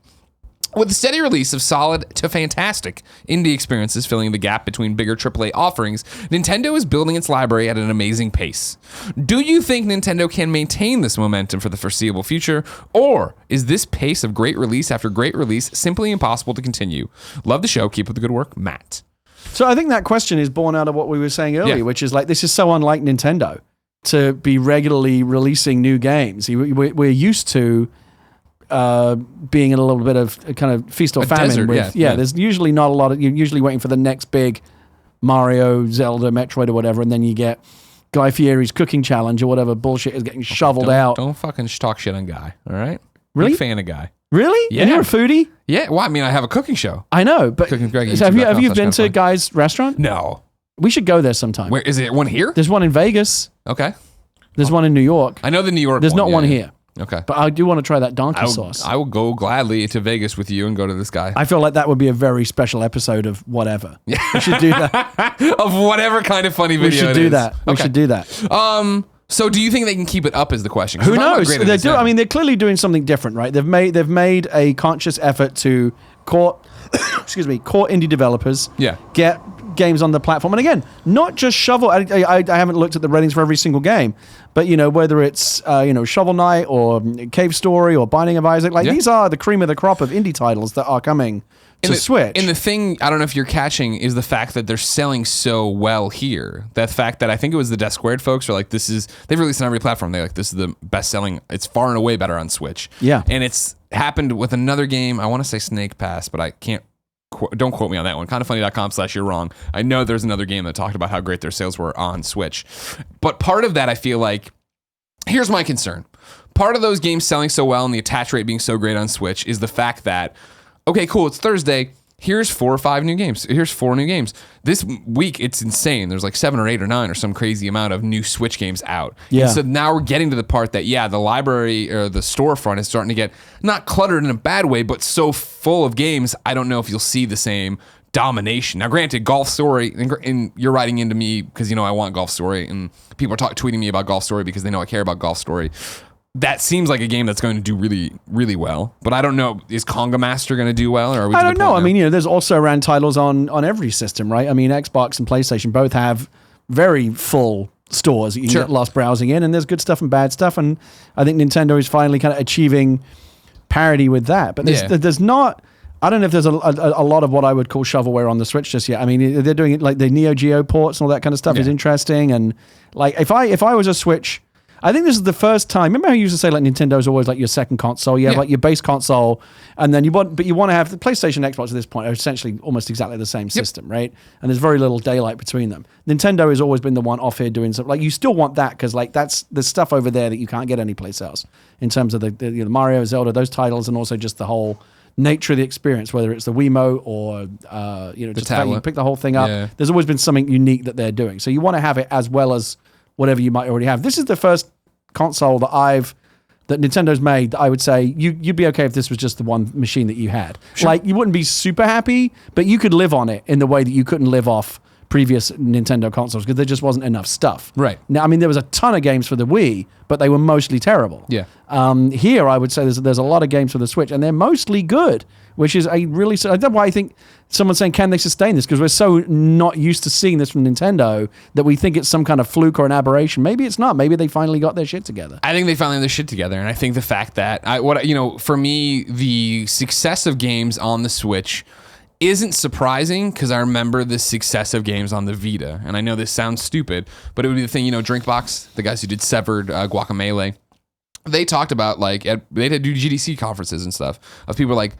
With the steady release of solid to fantastic indie experiences filling the gap between bigger AAA offerings, Nintendo is building its library at an amazing pace. Do you think Nintendo can maintain this momentum for the foreseeable future, or is this pace of great release after great release simply impossible to continue? Love the show. Keep up the good work, Matt. So I think that question is born out of what we were saying earlier, which is this is so unlike Nintendo to be regularly releasing new games. We're used to being in a little bit of a kind of feast or famine. Desert, yeah. There's usually not a lot of. You're usually waiting for the next big Mario, Zelda, Metroid, or whatever, and then you get Guy Fieri's cooking challenge or whatever bullshit is getting shoveled out. Don't fucking talk shit on Guy. All right. Really? Big fan of Guy. Really? Yeah. And you're a foodie? Yeah. Well, I mean, I have a cooking show. I know, but Cooking Greg, have you been to Guy's restaurant? No. We should go there sometime. Where is it? One here? There's one in Vegas. Okay. There's one in New York. I know the New York. There's not one yeah. here. Okay. But I do want to try that donkey sauce. I will go gladly to Vegas with you and go to this guy. I feel like that would be a very special episode of whatever. Yeah. We should do that. Of whatever kind of funny video We should do that. We should do that. So do you think they can keep it up is the question? Who knows? They do. I mean, they're clearly doing something different, right? They've made a conscious effort to court indie developers. Yeah. Get games on the platform, and again, not just Shovel. I haven't looked at the ratings for every single game, but whether it's Shovel Knight or Cave Story or Binding of Isaac, these are the cream of the crop of indie titles that are coming to Switch. And the thing, I don't know if you're catching, is the fact that they're selling so well here. That fact that I think it was the Death Squared folks are they've released on every platform. They're like, this is the best selling. It's far and away better on Switch. Yeah. And it's happened with another game. I want to say Snake Pass, but I can't. Don't quote me on that one. Kindoffunny.com/you're wrong. I know there's another game that talked about how great their sales were on Switch. But part of that, I feel like, here's my concern. Part of those games selling so well and the attach rate being so great on Switch is the fact that, okay, cool, it's Thursday. Here's 4 or 5 new games. Here's 4 new games. This week, it's insane. There's 7 or 8 or 9 or some crazy amount of new Switch games out. Yeah. And so now we're getting to the part that, the library or the storefront is starting to get not cluttered in a bad way, but so full of games, I don't know if you'll see the same domination. Now, granted, Golf Story, and you're writing into me because, I want Golf Story, and people are tweeting me about Golf Story because they know I care about Golf Story. That seems like a game that's going to do really, really well. But I don't know, is Conga Master going to do well? Or are we I don't know. I mean, there's also around titles on every system, right? I mean, Xbox and PlayStation both have very full stores that you can get lost browsing in, and there's good stuff and bad stuff. And I think Nintendo is finally kind of achieving parity with that. But there's not. I don't know if there's a lot of what I would call shovelware on the Switch just yet. I mean, they're doing it the Neo Geo ports and all that kind of stuff is interesting. And if I was a Switch. I think this is the first time. Remember how you used to say Nintendo's always your second console? You have your base console, and then you want to have the PlayStation, Xbox at this point are essentially almost exactly the same system, right? And there's very little daylight between them. Nintendo has always been the one off here doing something. You still want that because that's the stuff over there that you can't get anyplace else in terms of the Mario, Zelda, those titles, and also just the whole nature of the experience, whether it's the Wiimote or just the fact you pick the whole thing up. Yeah. There's always been something unique that they're doing. So you want to have it as well as whatever you might already have. This is the first console that Nintendo's made that I would say you'd be okay if this was just the one machine that you had. Sure. You wouldn't be super happy, but you could live on it in the way that you couldn't live off previous Nintendo consoles because there just wasn't enough stuff. Right. Now, I mean, there was a ton of games for the Wii, but they were mostly terrible. Yeah. Here, I would say there's a lot of games for the Switch, and they're mostly good, which is a really... That's why I think someone's saying, can they sustain this? Because we're so not used to seeing this from Nintendo that we think it's some kind of fluke or an aberration. Maybe it's not. Maybe they finally got their shit together. I think they finally have their shit together, and I think the fact that for me, the success of games on the Switch isn't surprising because I remember the success of games on the Vita, and I know this sounds stupid, but it would be the thing. Drinkbox, the guys who did Severed, Guacamelee, they talked about they had to do GDC conferences and stuff of people like,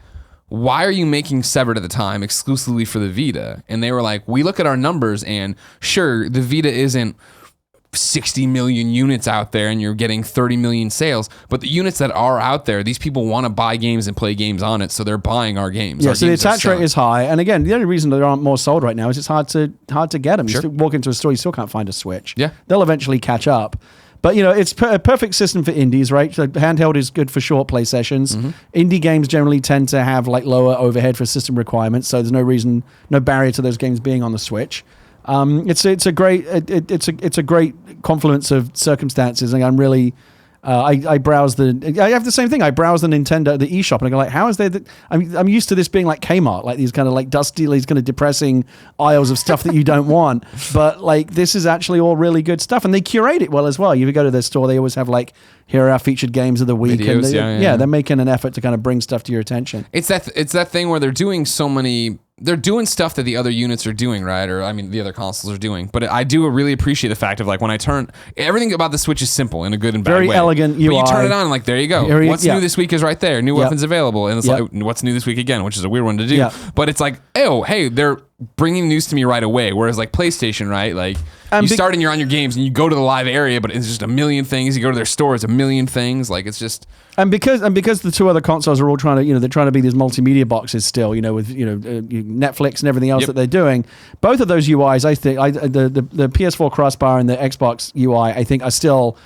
why are you making Severed at the time exclusively for the Vita? And they were like, we look at our numbers, and sure, the Vita isn't 60 million units out there and you're getting 30 million sales, but the units that are out there, these people want to buy games and play games on it, so they're buying our games. Yeah, so the attach rate is high, and again, the only reason there aren't more sold right now is it's hard to get them. Sure. You walk into a store, you still can't find a Switch. Yeah, they'll eventually catch up. But it's a perfect system for indies, right? So handheld is good for short play sessions. Mm-hmm. Indie games generally tend to have lower overhead for system requirements, so there's no barrier to those games being on the Switch. It's a great confluence of circumstances, and I'm really I browse I have the same thing. I browse the Nintendo, the eShop, and I go how is there? I'm used to this being like Kmart, these kind of dusty, these kind of depressing aisles of stuff that you don't want. But this is actually all really good stuff, and they curate it well as well. You go to their store, they always have here are our featured games of the week. Videos, and they're making an effort to kind of bring stuff to your attention. It's that thing where they're doing so many. They're doing stuff that the other units are doing, right? Or the other consoles are doing. But I do really appreciate the fact of when I turn, everything about the Switch is simple in a good and bad way. Very elegant UI. But you turn it on, there you go. What's new this week is right there. New weapons available, and it's what's new this week again, which is a weird one to do. But it's hey, they're bringing news to me right away. Whereas PlayStation, right? You start and you're on your games and you go to the live area, but it's just a million things. You go to their store, it's a million things. It's just. And because the two other consoles are all trying to, they're trying to be these multimedia boxes still, with Netflix and everything else that they're doing. Both of those UIs, I think, the PS4 crossbar and the Xbox UI, I think, are still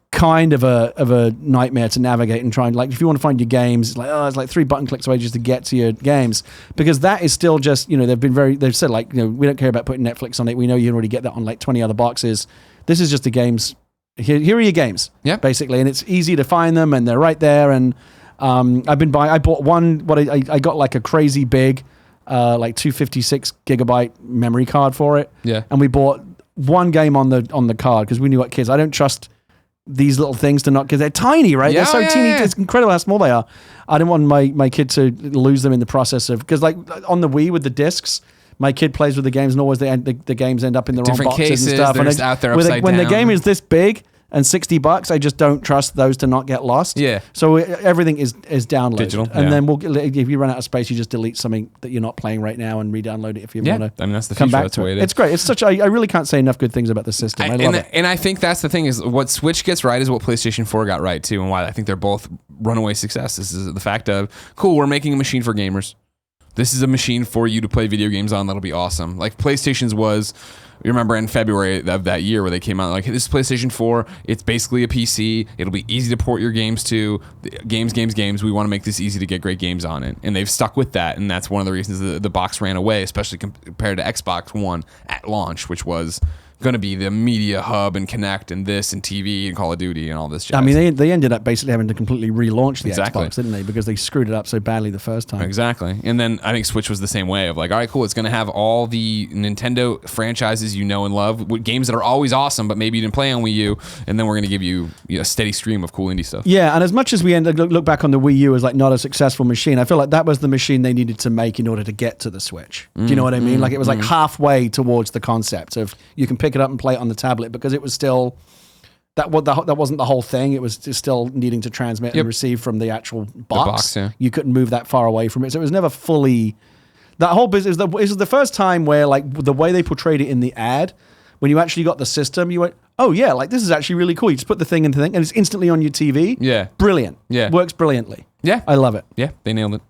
kind of a nightmare to navigate and try and if you want to find your games, it's 3 button clicks away just to get to your games, because that is still just they've said we don't care about putting Netflix on it. We know you can already get that on 20 other boxes. This is just the games. Here are your games, basically, and it's easy to find them, and they're right there. And I bought one. I got a crazy big, 256 gigabyte memory card for it. Yeah, and we bought one game on the card because we knew what kids. I don't trust these little things to not, because they're tiny, right? They're so teeny. It's incredible how small they are. I didn't want my kid to lose them in the process of, because on the Wii with the discs, my kid plays with the games and always the games end up in the wrong boxes cases, and stuff. They're just out there upside when down. the game is this big and $60, I just don't trust those to not get lost. Yeah. So everything is downloaded. Digital, and then if you run out of space, you just delete something that you're not playing right now and re-download it if you want to. That's the come future. back That's to the way it. it is. It's great. It's I really can't say enough good things about the system. I love it. And I think that's the thing, is what Switch gets right is what PlayStation 4 got right too, and why I think they're both runaway successes is the fact of, cool, we're making a machine for gamers. This is a machine for you to play video games on. That'll be awesome. PlayStation's was, you remember in February of that year where they came out, this is PlayStation 4. It's basically a PC. It'll be easy to port your games to. Games. We want to make this easy to get great games on it. And they've stuck with that. And that's one of the reasons the box ran away, especially compared to Xbox One at launch, which was going to be the media hub and Connect and this and TV and Call of Duty and all this jazz. I mean, they ended up basically having to completely relaunch the Xbox, didn't they? Because they screwed it up so badly the first time. Exactly. And then I think Switch was the same way of all right, cool, it's going to have all the Nintendo franchises you know and love, with games that are always awesome, but maybe you didn't play on Wii U, and then we're going to give you a steady stream of cool indie stuff. Yeah, and as much as we look back on the Wii U as not a successful machine, I feel like that was the machine they needed to make in order to get to the Switch. Do you know what I mean? It was halfway towards the concept of you can pick it up and play it on the tablet, because it was still that wasn't the whole thing. It was just still needing to transmit and receive from the actual box. You couldn't move that far away from it, so it was never fully. That whole business. It was the first time where the way they portrayed it in the ad, when you actually got the system, you went, oh yeah, this is actually really cool. You just put the thing in the thing, and it's instantly on your TV. Yeah, brilliant. Yeah, works brilliantly. Yeah, I love it. Yeah, they nailed it.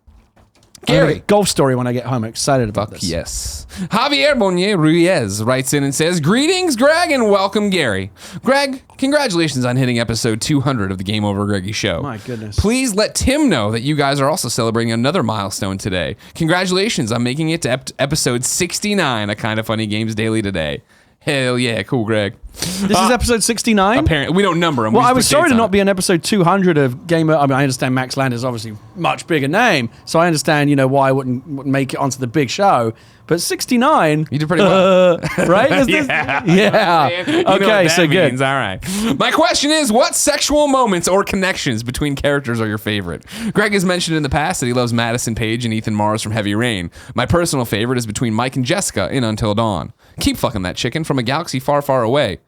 Gary. Golf Story when I get home. I'm excited about Fuck this. yes. Javier Bonnier Ruiz writes in and says, "Greetings, Greg, and welcome, Gary. Greg, congratulations on hitting episode 200 of the Game Over Greggy show. My goodness. Please let Tim know that you guys are also celebrating another milestone today. Congratulations on making it to episode 69 of Kinda Funny Games Daily today. Hell yeah, cool, Greg. This is episode 69? Apparently, we don't number them. Well, I was sorry to not be on episode 200 of Gamer. I mean, I understand Max Land is obviously a much bigger name, so I understand, why I wouldn't make it onto the big show. But 69, You did pretty well. right? Is this- Yeah. yeah. You know what Okay, that so good. means. All right. My question is, what sexual moments or connections between characters are your favorite? Greg has mentioned in the past that he loves Madison Paige and Ethan Mars from Heavy Rain. My personal favorite is between Mike and Jessica in Until Dawn. Keep fucking that chicken from a galaxy far, far away.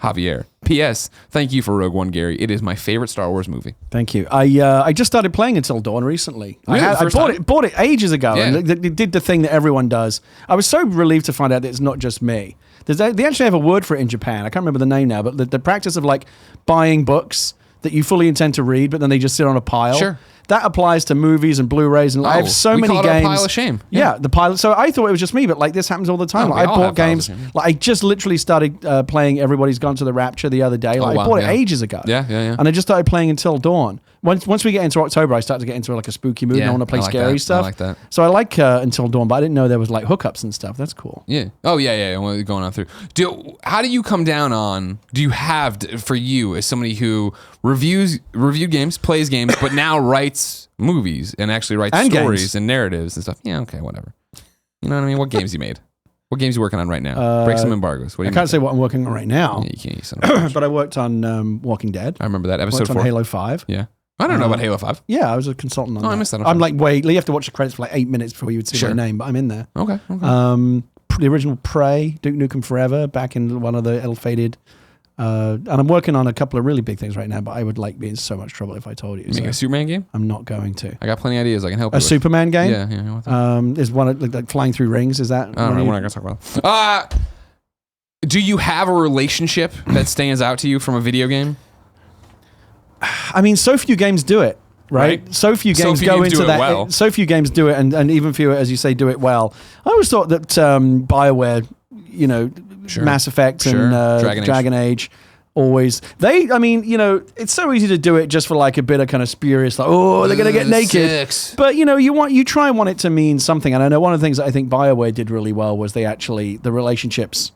Javier. P.S. Thank you for Rogue One, Gary. It is my favorite Star Wars movie. Thank you. I just started playing Until Dawn recently. Really? I The first time? bought it ages ago, Yeah. and it did the thing that everyone does. I was so relieved to find out that it's not just me. They actually have a word for it in Japan. I can't remember the name now, but the practice of like buying books that you fully intend to read, but then they just sit on a pile. Sure. That applies to movies and Blu-rays, and I have so we many call it games. a pile of shame. Yeah, the pile. So I thought it was just me, but like this happens all the time. Oh, Like, we I all bought have piles games. of shame. Like I just literally started playing Everybody's Gone to the Rapture the other day. Like wow, I bought yeah. it ages ago. Yeah. And I just started playing Until Dawn. Once we get into October, I start to get into like a spooky mood and Yeah, I want to play I like scary that. stuff. I like that. So I like Until Dawn, but I didn't know there was like hookups and stuff. That's cool. Yeah. Oh, yeah. Well, going on through. How do you come down on? Do you have for you as somebody who reviewed games, plays games, but now writes movies and actually writes And stories games. and narratives and stuff? Yeah. Okay. Whatever. You know what I mean? What games you made? What games you working on right now? Break some embargoes. What do I you can't say what I'm working on right now, Yeah, you can't. You son of a bitch. but I worked on Walking Dead. I remember that I episode worked on 4. Halo 5. Yeah. I don't know about Halo 5. Yeah, I was a consultant on that. I missed that. I'm like, wait, you have to watch the credits for like 8 minutes before you would see Sure. my name, but I'm in there. Okay. The original Prey, Duke Nukem Forever, back in one of the ill-fated. And I'm working on a couple of really big things right now, but I would like be in so much trouble if I told you. You making So a Superman game? I'm not going to. I got plenty of ideas. I can help you A with. Superman game? Yeah. What the- Is one like flying through rings? Is that? I don't know. We're not going to talk about that. Do you have a relationship that stands out to you from a video game? I mean, so few games do it, right? Right. So few So games few go games do into it that. well. So few games do it, and even fewer, as you say, do it well. I always thought that BioWare, Sure. Mass Effect Sure. and Dragon Age. Age. Always, it's so easy to do it just for like a bit of kind of spurious, like, oh, they're gonna get naked. Six. But you try and want it to mean something. And I know one of the things that I think BioWare did really well was the relationships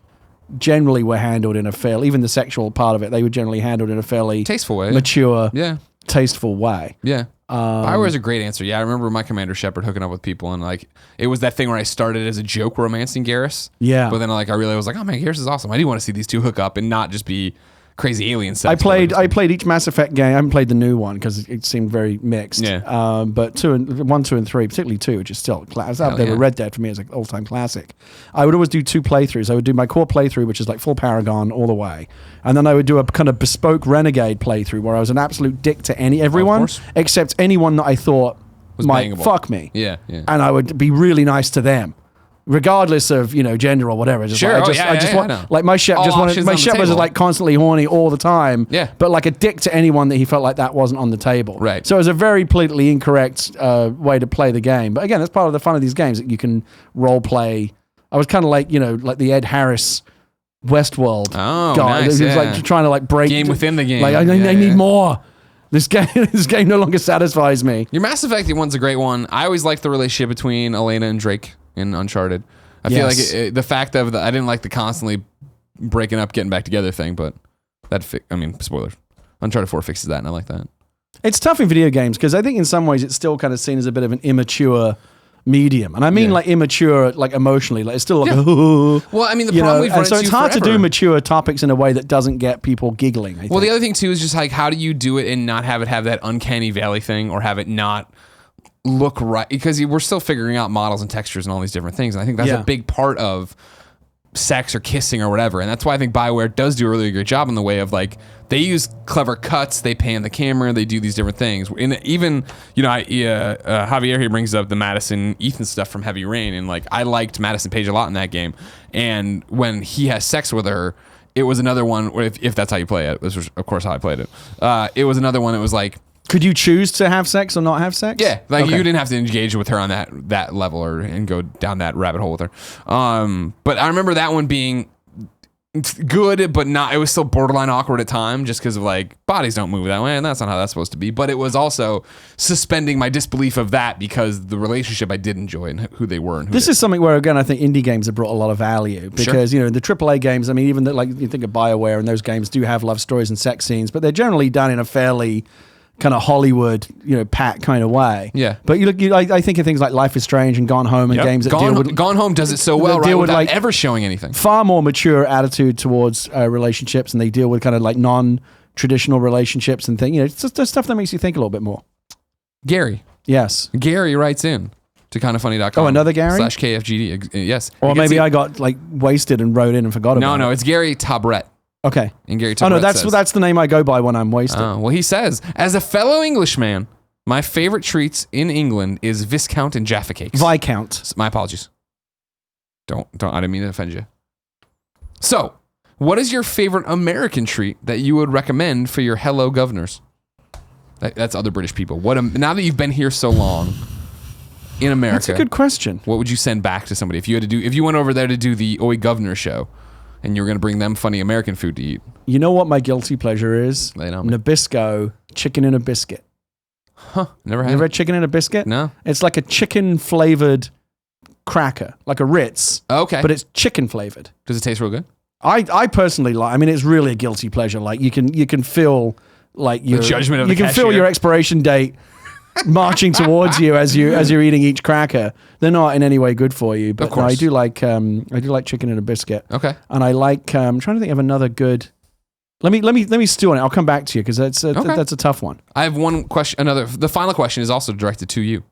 generally were handled in a fairly, even the sexual part of it, they were generally handled in a fairly Tasteful way. mature, Yeah. tasteful way. Yeah. Bioware's a great answer. Yeah, I remember my Commander Shepard hooking up with people, and like it was that thing where I started as a joke romancing Garrus. Yeah. But then like I really was like, oh man, Garrus is awesome. I do want to see these two hook up and not just be crazy alien sex. I played each Mass Effect game. I haven't played the new one because it seemed very mixed. Yeah. But 1, 2, and 3, particularly 2, which is still class. Up there yeah. with Red Dead for me as an all-time classic. I would always do 2 playthroughs. I would do my core playthrough, which is like full Paragon all the way, and then I would do a kind of bespoke Renegade playthrough where I was an absolute dick to everyone course. except anyone that I thought Was might bangable. fuck me. Yeah. And I would be really nice to them. Regardless of gender or whatever, just Sure. like, Oh, I just I want know. like my chef All just wanted options my on the chef was table. like constantly horny all the time. Yeah. but like a dick to anyone that he felt like that wasn't on the table. Right. So it was a very politically incorrect way to play the game. But again, that's part of the fun of these games that you can role play. I was kind of like like the Ed Harris Westworld Oh, guy. nice, He was yeah. like trying to like break Game within the game. Like I Yeah, need yeah. more. This game no longer satisfies me. Your Mass Effect one's a great one. I always liked the relationship between Elena and Drake in Uncharted. I feel like Yes. the fact of I didn't like the constantly breaking up, getting back together thing, but spoilers. Uncharted 4 fixes that, and I like that. It's tough in video games because I think in some ways it's still kind of seen as a bit of an immature medium, and I mean Yeah. like immature, like emotionally, like it's still like Well, I mean, the problem we've run and so into it's hard to forever. do mature topics in a way that doesn't get people giggling. I think. Well, the other thing too is just like how do you do it and not have it have that uncanny valley thing, or have it not look right, because we're still figuring out models and textures and all these different things, and I think that's Yeah. a big part of sex or kissing or whatever, and that's why I think BioWare does do a really great job in the way of like they use clever cuts, they pan the camera, they do these different things. And even Javier here brings up the Madison Ethan stuff from Heavy Rain, and like I liked Madison Paige a lot in that game, and when he has sex with her, it was another one, if that's how you play it, this was of course how I played it. It was another one that was like Could you choose to have sex or not have sex? Yeah, like Okay. you didn't have to engage with her on that level and go down that rabbit hole with her. But I remember that one being good, but not. It was still borderline awkward at time, just because of like bodies don't move that way, and that's not how that's supposed to be. But it was also suspending my disbelief of that because the relationship I did enjoy and who they were. And who This didn't. is something where, again, I think indie games have brought a lot of value because, you know, the AAA games, I mean, even like you think of BioWare and those games do have love stories and sex scenes, but they're generally done in a fairly kind of Hollywood, you know, pat kind of way. Yeah. But I think of things like Life is Strange and Gone Home and games that deal with Gone Home does it so well, that right? deal with, Without like, ever showing anything. far more mature attitude towards relationships, and they deal with kind of like non-traditional relationships and things. You know, it's just stuff that makes you think a little bit more. Gary writes in to kindoffunny.com. Oh, another Gary? /KFGD. Yes. Or You can maybe see- I got like wasted and wrote in and forgot about it. No, it's Gary Tabret. Okay. And Gary Oh Tabret no, says, that's the name I go by when I'm wasted. well, he says, as a fellow Englishman, my favorite treats in England is Viscount and Jaffa cakes. Viscount. My apologies. Don't. I didn't mean to offend you. So, what is your favorite American treat that you would recommend for your hello governors? That's other British people. Now that you've been here so long in America, That's a good question. what would you send back to somebody if you went over there to do the Oi Governor show, and you were going to bring them funny American food to eat? You know what my guilty pleasure is? Lay it on me. Nabisco chicken in a biscuit. Never had. You ever it. had chicken in a biscuit? No. It's like a chicken flavored cracker, like a Ritz, Okay. but it's chicken flavored. Does it taste real good? I personally like. I mean, it's really a guilty pleasure. Like you can feel like your judgment of you the can feel cashier. your expiration date marching towards you as you're eating each cracker. They're not in any way good for you, but Of course. I do like chicken in a biscuit. Okay. And I like. I'm trying to think of another good. Let me stew on it. I'll come back to you because that's a tough one. I have one question. The final question is also directed to you.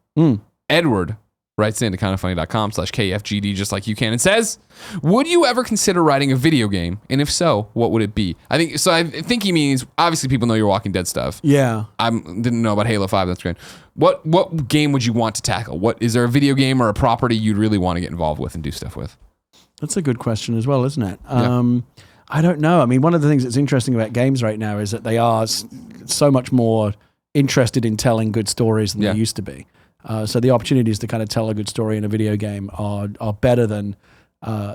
Edward writes in to kindoffunny.com /KFGD just like you can and says, would you ever consider writing a video game? And if so, what would it be? I think he means, obviously people know your Walking Dead stuff. Yeah. I didn't know about Halo 5. That's great. What game would you want to tackle? Is there a video game or a property you'd really want to get involved with and do stuff with? That's a good question as well, isn't it? I don't know. I mean, one of the things that's interesting about games right now is that they are so much more interested in telling good stories than they used to be. So the opportunities to kind of tell a good story in a video game are better than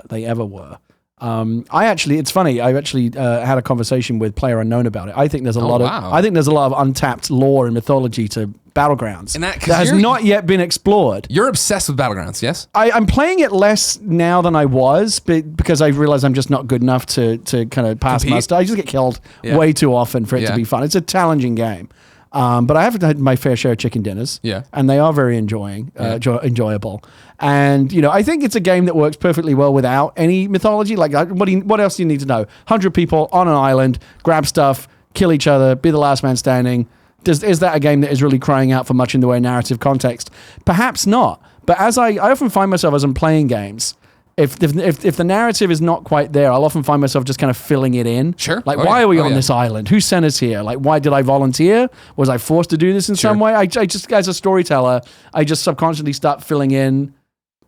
they ever were. It's funny. I actually had a conversation with PlayerUnknown about it. I think there's a lot of untapped lore and mythology to Battlegrounds And that has not yet been explored. You're obsessed with Battlegrounds, yes? I'm playing it less now than I was, because I realize I'm just not good enough to kind of pass Compete? muster. I just get killed way too often for it to be fun. It's a challenging game. But I have had my fair share of chicken dinners, and they are very enjoyable. And I think it's a game that works perfectly well without any mythology. Like, what else do you need to know? 100 people on an island, grab stuff, kill each other, be the last man standing. Is that a game that is really crying out for much in the way of narrative context? Perhaps not. But as I often find myself as I'm playing games, if the narrative is not quite there, I'll often find myself just kind of filling it in. Sure. Like, why are we on this island? Who sent us here? Like, why did I volunteer? Was I forced to do this in some way? I just, as a storyteller, I just subconsciously start filling in,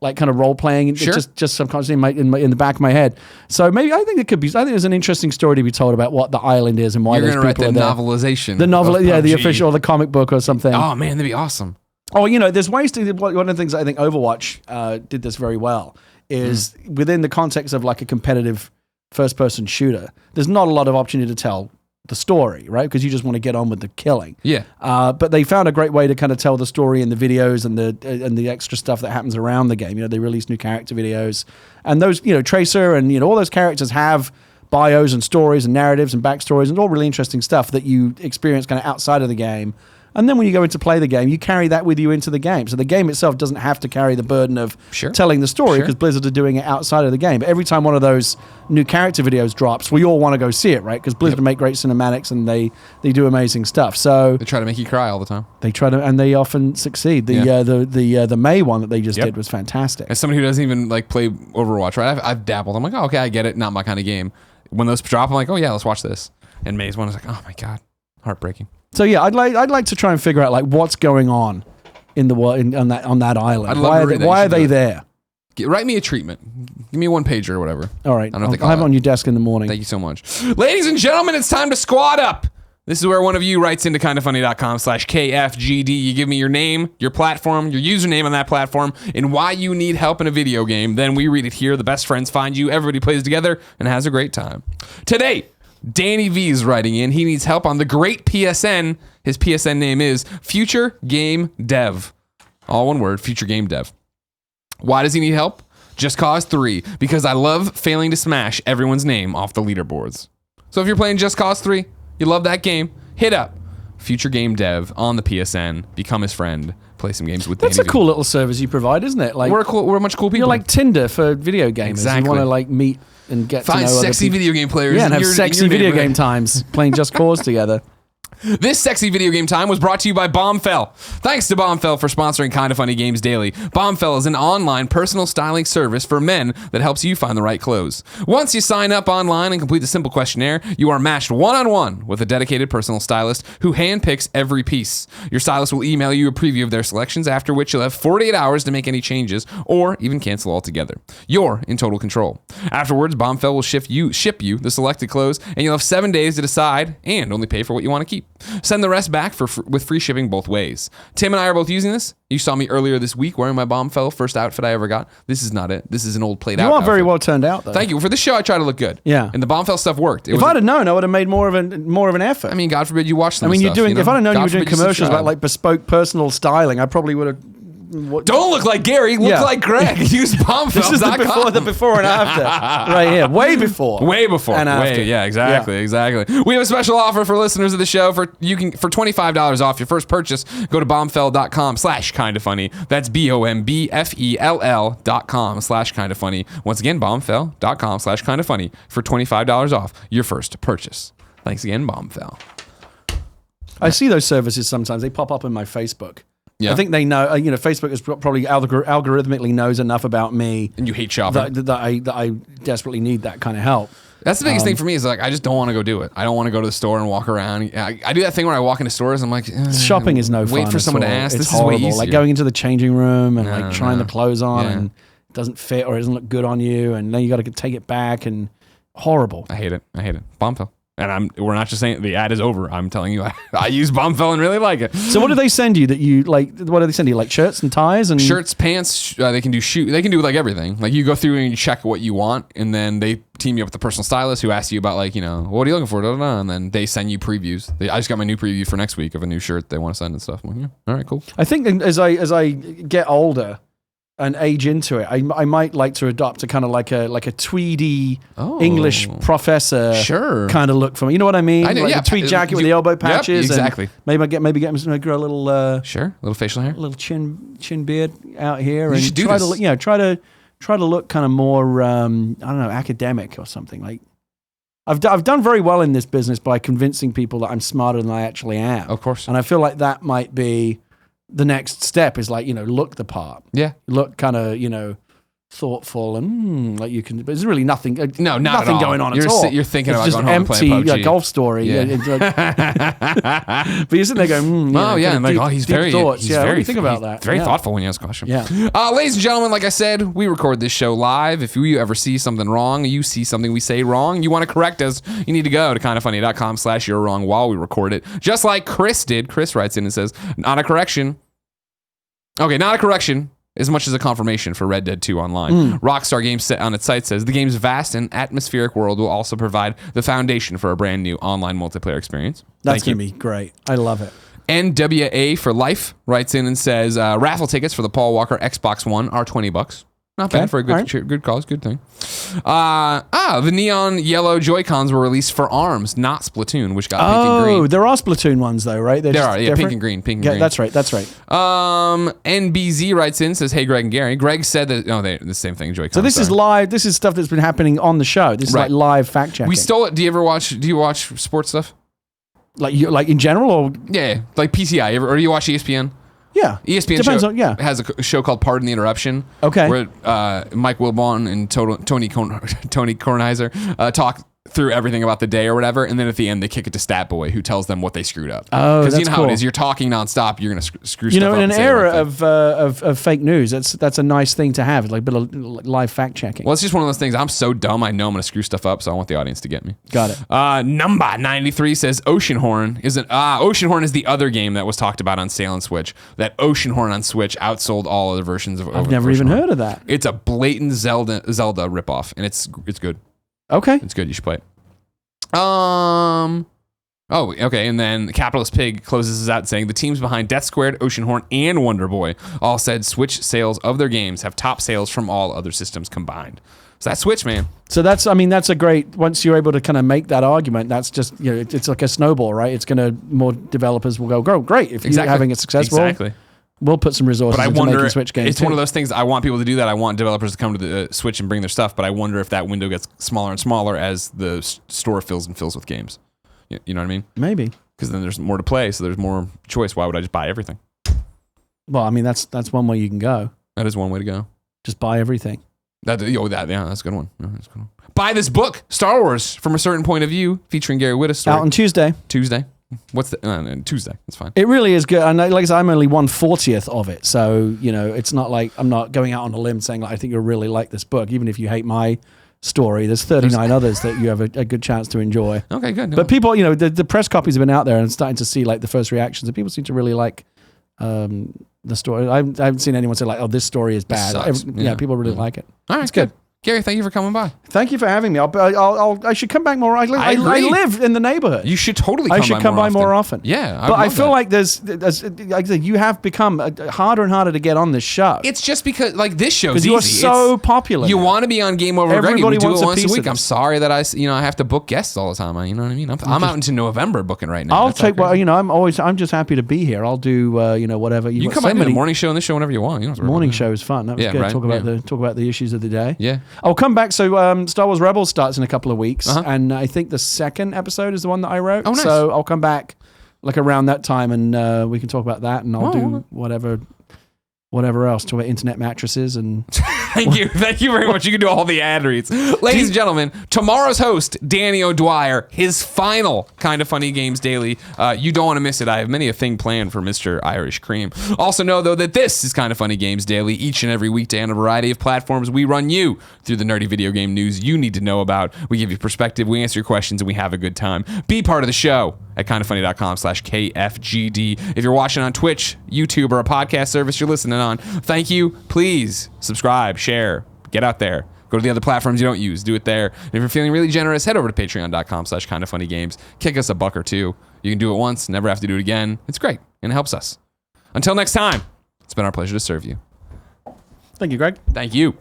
like, kind of role playing, just subconsciously in the back of my head. So maybe I think there's an interesting story to be told about what the island is and why those people are there. You're going to write the novelization. The novel, of the PUBG. official, or the comic book or something. Oh man, that'd be awesome. Oh, there's ways to. One of the things I think Overwatch did this very well is within the context of like a competitive first-person shooter. There's not a lot of opportunity to tell the story, right? Because you just want to get on with the killing. Yeah. But they found a great way to kind of tell the story in the videos and the extra stuff that happens around the game. They release new character videos, and those Tracer and all those characters have bios and stories and narratives and backstories and all really interesting stuff that you experience kind of outside of the game. And then when you go in to play the game, you carry that with you into the game. So the game itself doesn't have to carry the burden of telling the story because Blizzard are doing it outside of the game. But every time one of those new character videos drops, we all want to go see it, right? Because Blizzard make great cinematics and they do amazing stuff. So they try to make you cry all the time. They try to, and they often succeed. The May one that they just did was fantastic. As somebody who doesn't even like play Overwatch, right? I've dabbled. I'm like, oh, okay, I get it. Not my kind of game. When those drop, I'm like, oh yeah, let's watch this. And May's one is like, oh my god, heartbreaking. So yeah, I'd like to try and figure out like what's going on in the world on that island. Why are they there? Write me a treatment. Give me a 1-pager or whatever. All right, I'll have it on your desk in the morning. Thank you so much, ladies and gentlemen. It's time to squad up. This is where one of you writes into kindafunny.com/KFGD. You give me your name, your platform, your username on that platform, and why you need help in a video game. Then we read it here. The best friends find you. Everybody plays together and has a great time. Today, Danny V is writing in. He needs help on the great PSN. His PSN name is Future Game Dev. All one word, Future Game Dev. Why does he need help? Just Cause 3, because I love failing to smash everyone's name off the leaderboards. So if you're playing Just Cause 3, you love that game, hit up Future Game Dev on the PSN, become his friend, play some games with That's Danny a cool little service you provide, isn't it? Like we're a bunch of cool people. You're like Tinder for video gamers. Exactly. You want to like meet and get Find to know sexy other people. video game players. Yeah, and in have your- sexy in your video neighborhood. game times playing Just Cause together. This sexy video game time was brought to you by Bombfell. Thanks to Bombfell for sponsoring Kinda Funny Games Daily. Bombfell is an online personal styling service for men that helps you find the right clothes. Once you sign up online and complete the simple questionnaire, you are matched one-on-one with a dedicated personal stylist who handpicks every piece. Your stylist will email you a preview of their selections, after which you'll have 48 hours to make any changes or even cancel altogether. You're in total control. Afterwards, Bombfell will ship you the selected clothes, and you'll have 7 days to decide and only pay for what you want to keep. Send the rest back with free shipping both ways. Tim and I are both using this. You saw me earlier this week wearing my Bombfell first outfit I ever got. This is not it. This is an old played out You are very outfit. well turned out, though. Thank you. For this show, I try to look good. Yeah. And the Bombfell stuff worked. If I'd have known, I would have made more of an effort. I mean, God forbid you watch some I mean, stuff, you're doing. If I'd have known God you were doing forbid you commercials subscribe. about like bespoke personal styling, I probably would have. Don't look like Gary. Look Yeah. like Greg. Use Bombfell.com. This is the before and after, right here, way before, Way before. and after. Yeah, exactly. We have a special offer for listeners of the show. For $25 off your first purchase, go to bombfell.com/kindafunny. That's BOMBFELL.com/kindafunny. Once again, bombfell.com/kindafunny for $25 off your first purchase. Thanks again, Bombfell. I see those services sometimes. They pop up in my Facebook. Yeah. I think they know. Facebook is probably algorithmically knows enough about me And you hate shopping. that I desperately need that kind of help. That's the biggest thing for me is like, I just don't want to go do it. I don't want to go to the store and walk around. I do that thing where I walk into stores. I'm like, Shopping is no fun. Wait for someone to at all. ask. It's This is way horrible. easier. Like going into the changing room and like trying no. the clothes on Yeah. and it doesn't fit or it doesn't look good on you, and then you got to take it back, and horrible. I hate it. Bombfell. And we're not just saying the ad is over. I'm telling you, I use Bombfell and really like it. So what do they send you that you like? What do they send you? Like shirts and ties and Shirts, pants, they can do they can do like everything. Like you go through and you check what you want, and then they team you up with the personal stylist who asks you about like, what are you looking for? Da, da, da, and then they send you previews. I just got my new preview for next week of a new shirt they want to send and stuff. I'm like, yeah, all right, cool. I think as I get older and age into it, I might like to adopt a kind of like a tweedy English professor kind of look for me. You know what I mean? I know, like yeah. the tweed jacket with the elbow patches. exactly. And maybe get him grow a little A little facial hair. little chin beard out here, You and should do try this. to look, try to look kind of more I don't know, academic or something. Like I've done very well in this business by convincing people that I'm smarter than I actually am. Of course. And I feel like that might be the next step, is like, look the part. Yeah. Look kind of, thoughtful and like you can, but there's really nothing. No, not nothing at all. going on at all. You're thinking it's about just going home and empty, playing PUBG. golf story. Yeah. It's like- but you're sitting there going, And like, he's deep very, thoughts. he's yeah, very, what do you think about he's that? Very Yeah. thoughtful when you ask a question. Yeah. Ladies and gentlemen, like I said, we record this show live. If you ever see something wrong, you see something we say wrong, you want to correct us, you need to go to kindafunny.com/you're wrong while we record it. Just like Chris did. Chris writes in and says, not a correction. Okay, not a correction as much as a confirmation for Red Dead 2 Online. Rockstar Games on its site says the game's vast and atmospheric world will also provide the foundation for a brand new online multiplayer experience. That's Thank going you. to be great. I love it. NWA for Life writes in and says raffle tickets for the Paul Walker Xbox One are $20. Not bad for a good Alright. good cause, good thing. The neon yellow Joy-Cons were released for ARMS, not Splatoon, which got pink and green. There are Splatoon ones though, right? They're There just are, yeah, different? pink and green, pink and Yeah, green. that's right. That's right. NBZ writes in, says, hey, Greg and Gary. Greg said that, the same thing, Joy-Con. So this is live. This is stuff that's been happening on the show. This is Right. like live fact checking. We stole it. Do you watch sports stuff? like in general, or Yeah, like PCI. Or do you watch ESPN? yeah, ESPN depends show on yeah. has a show called Pardon the Interruption. Okay. Where Mike Wilbon and Tony Kornheiser talk through everything about the day or whatever, and then at the end they kick it to Stat Boy, who tells them what they screwed up. Oh, because you that's know how cool. it is. You're talking nonstop. You're gonna screw You stuff know, up. in and an say the era wrong thing. of fake news, that's a nice thing to have, like a bit of live fact checking. Well, it's just one of those things. I'm so dumb. I know I'm gonna screw stuff up, so I want the audience to get me. Got it. Number 93 says Oceanhorn isn't. Oceanhorn is the other game that was talked about on sale on Switch. That Oceanhorn on Switch outsold all other versions of. I've never even heard of that. It's a blatant Zelda ripoff, and it's good. Okay. It's good. You should play it. Oh, okay. And then Capitalist Pig closes this out saying the teams behind Death Squared, Oceanhorn, and Wonder Boy all said Switch sales of their games have top sales from all other systems combined. So that's Switch, man. So that's a great, once you're able to kind of make that argument, that's just, you know, it's like a snowball, right? It's going to, more developers will go, great. If you're having it successful, we'll put some resources into making Switch games. It's one of those things. I want people to do that. I want developers to come to the Switch and bring their stuff, but I wonder if that window gets smaller and smaller as the store fills with games. You know what I mean? Maybe. Because then there's more to play, so there's more choice. Why would I just buy everything? Well, I mean, that's one way you can go. That is one way to go. Just buy everything. That's a good one. That's a good one. Buy this book, Star Wars from a Certain Point of View, featuring Gary Whitta's story. Out on Tuesday. What's the Tuesday? That's fine. It really is good, and like I said, I'm only 1/40th of it, so you know it's not like I'm not going out on a limb saying like I think you'll really like this book, even if you hate my story. There's 39 others that you have a good chance to enjoy. Okay, good. But people, you know, the press copies have been out there and starting to see like the first reactions, and people seem to really like the story. I haven't seen anyone say like, "Oh, this story is bad." People really like it. All right, it's good. Gary, thank you for coming by. Thank you for having me. I should come back more. I live in the neighborhood. You should totally. I should come by more often. Yeah, but I feel like there's like I said, you have become harder and harder to get on this show. It's just because like this show's because easy. You are so popular. You want to be on Game Over Everybody Greggy. We do wants it once a piece week. I'm sorry that I have to book guests all the time. You know what I mean? I'm out into November booking right now. I'll take. Well, you know, I'm just happy to be here. I'll do whatever. You come on the morning show and this show whenever you want. Morning show is fun. That was good. Right? Talk about the issues of the day. Yeah. I'll come back. So Star Wars Rebels starts in a couple of weeks, and I think the second episode is the one that I wrote. Oh, nice. So I'll come back like around that time, and we can talk about that, and I'll do whatever else. Talk about internet mattresses and. Thank you very much. You can do all the ad reads. Ladies and gentlemen, tomorrow's host, Danny O'Dwyer, his final Kind of Funny Games Daily. You don't want to miss it. I have many a thing planned for Mr. Irish Cream. Also know, though, that this is Kind of Funny Games Daily. Each and every weekday on a variety of platforms, we run you through the nerdy video game news you need to know about. We give you perspective, we answer your questions, and we have a good time. Be part of the show at kindoffunny.com/KFGD. If you're watching on Twitch, YouTube, or a podcast service you're listening on, thank you. Please subscribe, share, get out there. Go to the other platforms you don't use. Do it there. And if you're feeling really generous, head over to patreon.com/kindoffunnygames. Kick us a buck or two. You can do it once, never have to do it again. It's great, and it helps us. Until next time, it's been our pleasure to serve you. Thank you, Greg. Thank you.